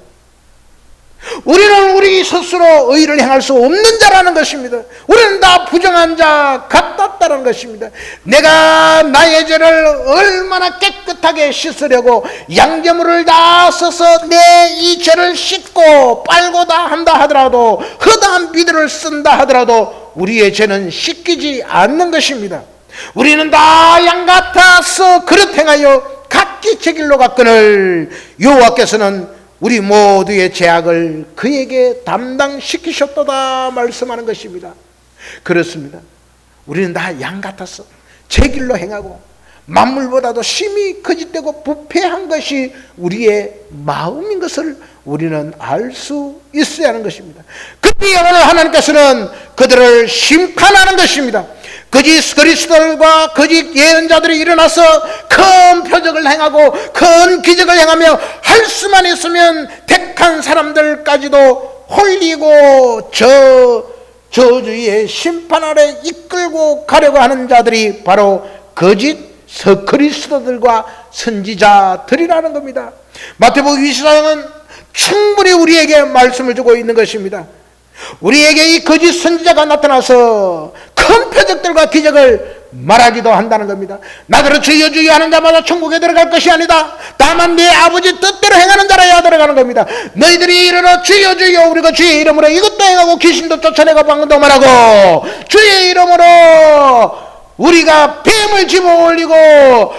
우리는 우리 스스로 의를 행할 수 없는 자라는 것입니다. 우리는 다 부정한 자 같았다는 것입니다. 내가 나의 죄를 얼마나 깨끗하게 씻으려고 양재물을 다 써서 내 이 죄를 씻고 빨고 다 한다 하더라도, 허다한 비누를 쓴다 하더라도 우리의 죄는 씻기지 않는 것입니다. 우리는 다 양 같아서 그릇 행하여 각기 제 길로 갔거늘 여호와께서는 우리 모두의 죄악을 그에게 담당시키셨도다 말씀하는 것입니다. 그렇습니다. 우리는 다 양 같아서 제 길로 행하고 만물보다도 심히 거짓되고 부패한 것이 우리의 마음인 것을 우리는 알 수 있어야 하는 것입니다. 그때 오늘 하나님께서는 그들을 심판하는 것입니다. 거짓 그리스도들과 거짓 예언자들이 일어나서 큰 표적을 행하고 큰 기적을 행하며 할 수만 있으면 택한 사람들까지도 홀리고 저주의 심판 아래 이끌고 가려고 하는 자들이 바로 거짓 그리스도들과 선지자들이라는 겁니다. 마태복음 24장은 충분히 우리에게 말씀을 주고 있는 것입니다. 우리에게 이 거짓 선지자가 나타나서 큰 표적들과 기적을 말하기도 한다는 겁니다. 나더러 주여 주여 하는 자마다 천국에 들어갈 것이 아니다. 다만 네 아버지 뜻대로 행하는 자라야 들어가는 겁니다. 너희들이 이르러 주여 주여 우리가 주의 이름으로 이것도 행하고 귀신도 쫓아내고 방언도 말하고 주의 이름으로 우리가 뱀을 집어올리고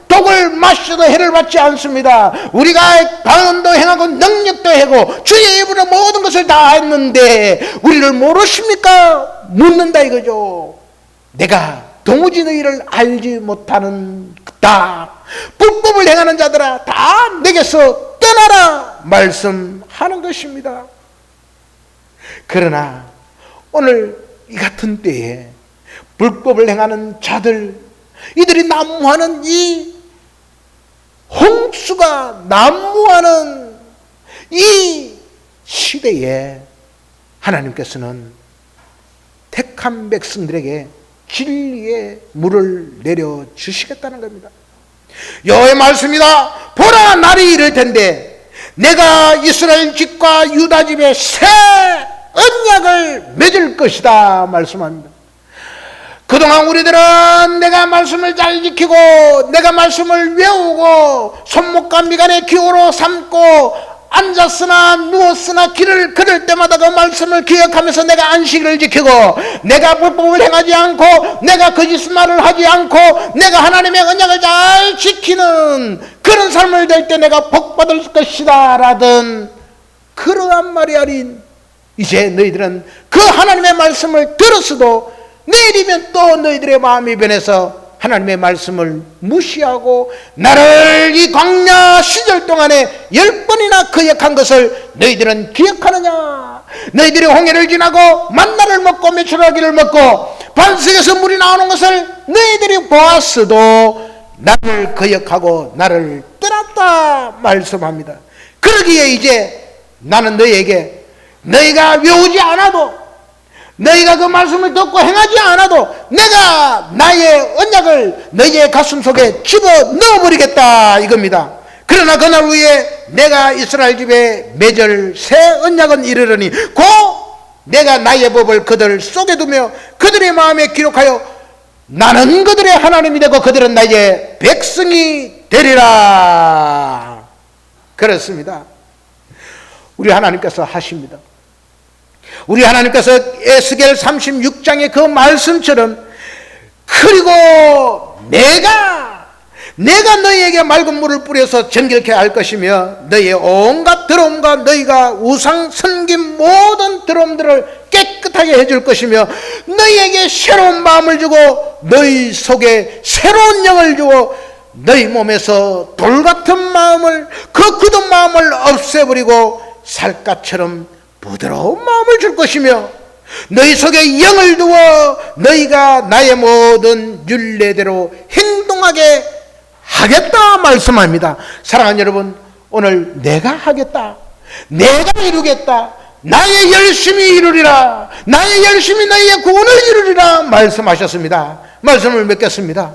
독을 마셔도 해를 받지 않습니다. 우리가 방언도 행하고 능력도 하고 주의 입으로 모든 것을 다 했는데 우리를 모르십니까? 묻는다 이거죠. 내가 도무지 너희를 알지 못하는 다 불법을 행하는 자들아 다 내게서 떠나라 말씀하는 것입니다. 그러나 오늘 이 같은 때에 불법을 행하는 자들, 이들이 난무하는 이 홍수가 난무하는 이 시대에 하나님께서는 택한 백성들에게 진리의 물을 내려주시겠다는 겁니다. 여호와의 말씀이다. 보라, 날이 이를 텐데 내가 이스라엘 집과 유다 집에 새 언약을 맺을 것이다 말씀합니다. 그동안 우리들은 내가 말씀을 잘 지키고 내가 말씀을 외우고 손목과 미간의 기호로 삼고 앉았으나 누웠으나 길을 걸을 때마다 그 말씀을 기억하면서 내가 안식일을 지키고 내가 불법을 행하지 않고 내가 거짓말을 하지 않고 내가 하나님의 언약을 잘 지키는 그런 삶을 될 때 내가 복받을 것이다 라던 그러한 말이 아닌, 이제 너희들은 그 하나님의 말씀을 들었어도 내일이면 또 너희들의 마음이 변해서 하나님의 말씀을 무시하고 나를 이 광야 시절 동안에 10번이나 거역한 것을 너희들은 기억하느냐? 너희들이 홍해를 지나고 만나를 먹고 메추라기를 먹고 반석에서 물이 나오는 것을 너희들이 보았어도 나를 거역하고 나를 떠났다 말씀합니다. 그러기에 이제 나는 너희에게 너희가 외우지 않아도 너희가 그 말씀을 듣고 행하지 않아도 내가 나의 언약을 너희의 가슴 속에 집어넣어버리겠다 이겁니다. 그러나 그날 후에 내가 이스라엘 집에 맺을 새 언약은 이르르니 곧 내가 나의 법을 그들 속에 두며 그들의 마음에 기록하여 나는 그들의 하나님이 되고 그들은 나의 백성이 되리라. 그렇습니다. 우리 하나님께서 하십니다. 우리 하나님께서 에스겔 36장의 그 말씀처럼 그리고 내가 너희에게 맑은 물을 뿌려서 정결케 할 것이며 너희의 온갖 더러움과 너희가 우상 섬긴 모든 더러움들을 깨끗하게 해줄 것이며 너희에게 새로운 마음을 주고 너희 속에 새로운 영을 주고 너희 몸에서 돌같은 마음을 그 굳은 마음을 없애버리고 살갗처럼 부드러운 마음을 줄 것이며 너희 속에 영을 두어 너희가 나의 모든 율례대로 행동하게 하겠다 말씀합니다. 사랑하는 여러분, 오늘 내가 하겠다, 내가 이루겠다, 나의 열심히 이루리라, 나의 열심히 너희의 구원을 이루리라 말씀하셨습니다. 말씀을 맺겠습니다.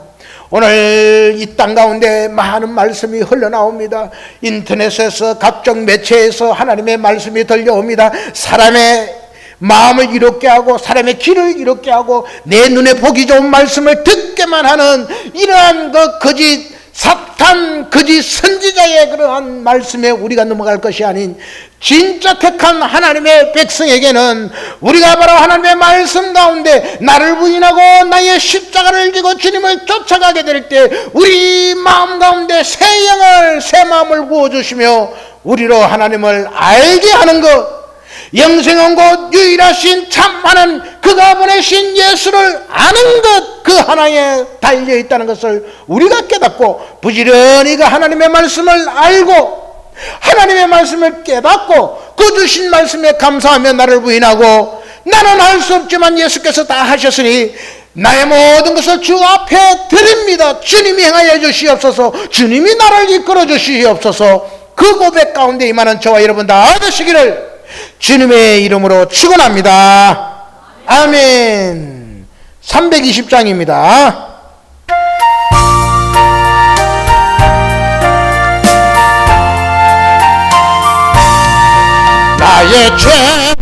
오늘 이 땅 가운데 많은 말씀이 흘러나옵니다. 인터넷에서 각종 매체에서 하나님의 말씀이 들려옵니다. 사람의 마음을 이롭게 하고 사람의 길을 이롭게 하고 내 눈에 보기 좋은 말씀을 듣게만 하는 이러한 그 거짓 사탄 거짓 선지자의 그러한 말씀에 우리가 넘어갈 것이 아닌 진짜 택한 하나님의 백성에게는 우리가 바로 하나님의 말씀 가운데 나를 부인하고 나의 십자가를 지고 주님을 쫓아가게 될 때 우리 마음 가운데 새 영을 새 마음을 부어주시며 우리로 하나님을 알게 하는 것, 영생은 곧 유일하신 참하는 그가 보내신 예수를 아는 것, 그 하나에 달려있다는 것을 우리가 깨닫고 부지런히 그 하나님의 말씀을 알고 하나님의 말씀을 깨닫고 그 주신 말씀에 감사하며 나를 부인하고 나는 할 수 없지만 예수께서 다 하셨으니 나의 모든 것을 주 앞에 드립니다. 주님이 행하여 주시옵소서. 주님이 나를 이끌어 주시옵소서. 그 고백 가운데 임하는 저와 여러분 다 되시기를 주님의 이름으로 축원합니다. 아멘. 320장입니다. 나의 죄를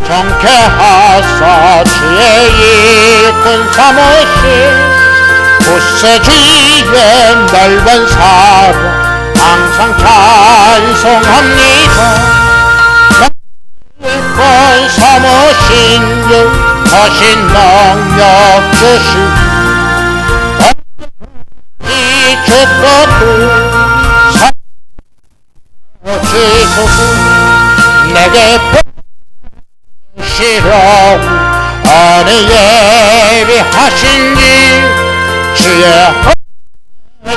정케 하사 주의 일꾼 삼으신 구세주의 넓은 사랑 항상 찬송합니다. 일꾼 삼으신 주 거신 능력 주신 이 주것도 사주소서. 내게 보시라고 어느 예비하신지 주의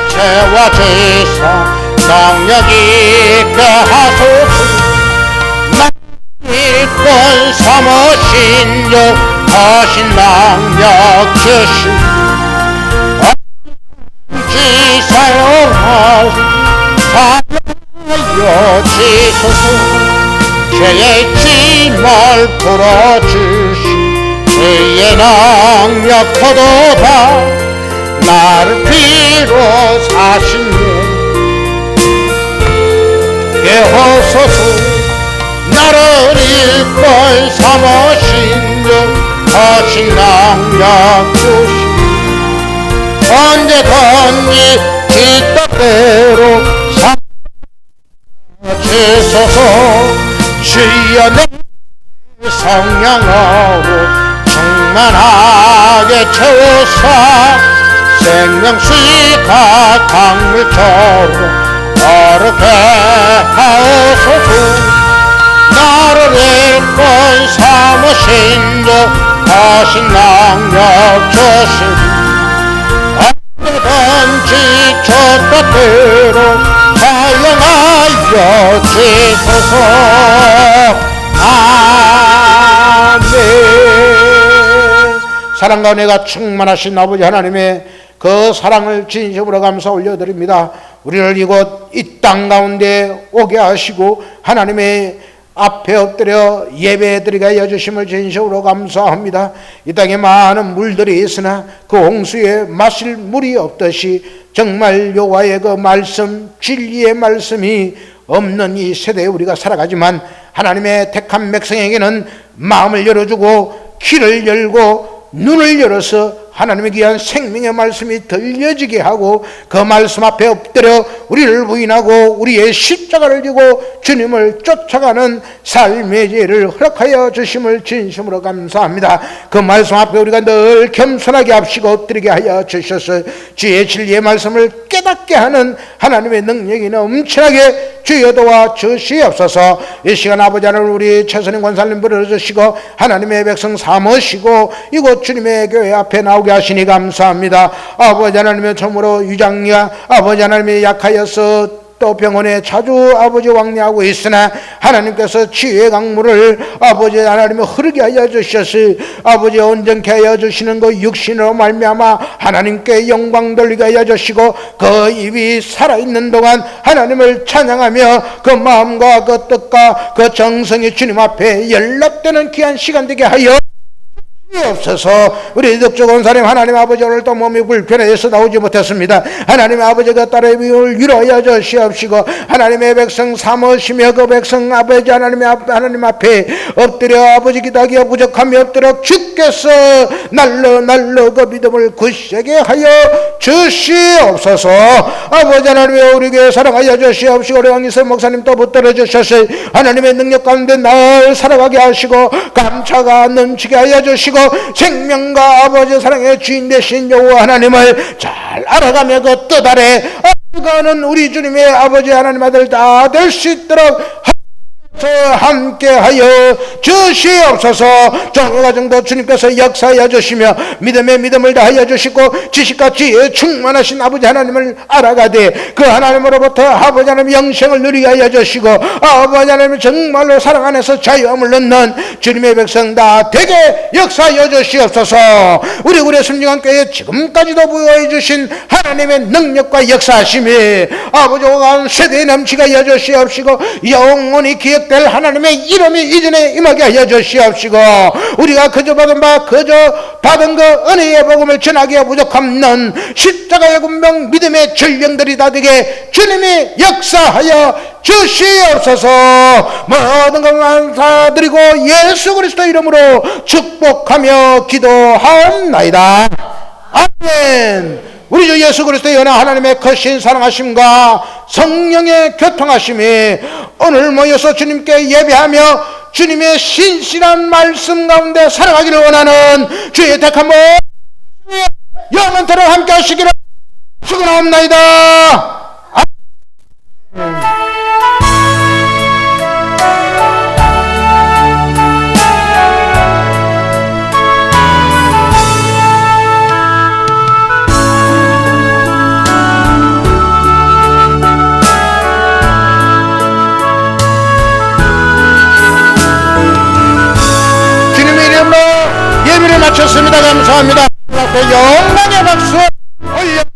채워주사 능력 있게 하소서. 일꾼 삼으신 주 거신 능력 주신 언제 사용할 사용하여 주소서. 죄의 짐을 풀어주신 주의 능력 포도다. 나를 피로 사신 예 깨어서서 나를 일꾼 삼으신 주 거신 능력 주신 언제든지 이 뜻대로 주소서. 주여 내 성령으로 충만하게 채우사 생명수가 강물처럼 어렵게 하옵소서. 나를 일꾼 삼으신 주 거신 능력 주신 언제든지 저 뜻대로 사용하여 주소서. 아멘. 사랑과 은혜가 충만하신 아버지 하나님의 그 사랑을 진심으로 감사 올려드립니다. 우리를 이곳 이 땅 가운데 오게 하시고 하나님의 앞에 엎드려 예배드리게 하여 주심을 진심으로 감사합니다. 이 땅에 많은 물들이 있으나 그 홍수에 마실 물이 없듯이 정말 여호와의 그 말씀, 진리의 말씀이 없는 이 세대에 우리가 살아가지만 하나님의 택한 백성에게는 마음을 열어주고 길을 열고 눈을 열어서 하나님의 귀한 생명의 말씀이 들려지게 하고 그 말씀 앞에 엎드려 우리를 부인하고 우리의 십자가를 지고 주님을 쫓아가는 삶의 지혜를 허락하여 주심을 진심으로 감사합니다. 그 말씀 앞에 우리가 늘 겸손하게 앞시고 엎드리게 하여 주셔서 주의 진리의 말씀을 깨닫게 하는 하나님의 능력이 넘치나게 주여 도와 주시옵소서. 이 시간 아버지 하나님 우리 최선인 권사님 부르주시고 하나님의 백성 삼으시고 이곳 주님의 교회 앞에 나오게 하시니 감사합니다. 아버지 하나님의 참으로 유장이야 아버지 하나님이 약하여서 또 병원에 자주 아버지 왕래하고 있으나 하나님께서 치유의 강물을 아버지 하나님을 흐르게 하여 주셔서 아버지 온전케 하여 주시는 그 육신으로 말미암아 하나님께 영광 돌리게 하여 주시고 그 입이 살아있는 동안 하나님을 찬양하며 그 마음과 그 뜻과 그 정성이 주님 앞에 연락되는 귀한 시간 되게 하여 없어서 우리 덕주 권사님 하나님 아버지 오늘 또 몸이 불편해서 나오지 못했습니다. 하나님 아버지 그 딸의 위를 위로하여 주시옵시고 하나님의 백성 삼으시며 그 백성 아버지 하나님 앞에 엎드려 아버지 기다기어 부족함이 없도록 주께서 날로 그 믿음을 굳세게 하여 주시옵소서. 아버지 하나님의 우리 교회 사랑하여 주시옵시고 우리 왕이서 목사님 또 붙들어 주셔서 하나님의 능력 가운데 날 살아가게 하시고 감차가 넘치게 하여 주시고 생명과 아버지 사랑의 주인 되신 여호와 하나님을 잘 알아가며 그 뜻 아래 가는 우리 주님의 아버지 하나님 아들 다 될 수 있도록 함께하여 주시옵소서. 정의 가정도 주님께서 역사하여 주시며 믿음의 믿음을 다하여 주시고 지식과 지혜에 충만하신 아버지 하나님을 알아가되 그 하나님으로부터 아버지 하나님 영생을 누리게 하여 주시고 아버지 하나님 정말로 사랑 안에서 자유함을 얻는 주님의 백성 다 되게 역사하여 주시옵소서. 우리 순종한 교회 지금까지도 부여해 주신 하나님의 능력과 역사하심이 아버지와 세대에 넘치게 하여 주시옵시고 영원히 기억 될 하나님의 이름이 이전에 임하게 하여 주시옵시고 우리가 그저 받은 그 은혜의 복음을 전하기에 부족함는 십자가의 군병 믿음의 전령들이 다 되게 주님이 역사하여 주시옵소서. 모든 것 감사드리고 예수 그리스도 이름으로 축복하며 기도하옵나이다. 아멘. 우리 주 예수 그리스도의 연하 하나님의 크신 사랑하심과 성령의 교통하심이 오늘 모여서 주님께 예배하며 주님의 신실한 말씀 가운데 살아가기를 원하는 주의 택한 모든 영원토록 함께 하시기를 축원하옵나이다. 아멘. 예배를 마쳤습니다. 감사합니다. 영광의 박수 올려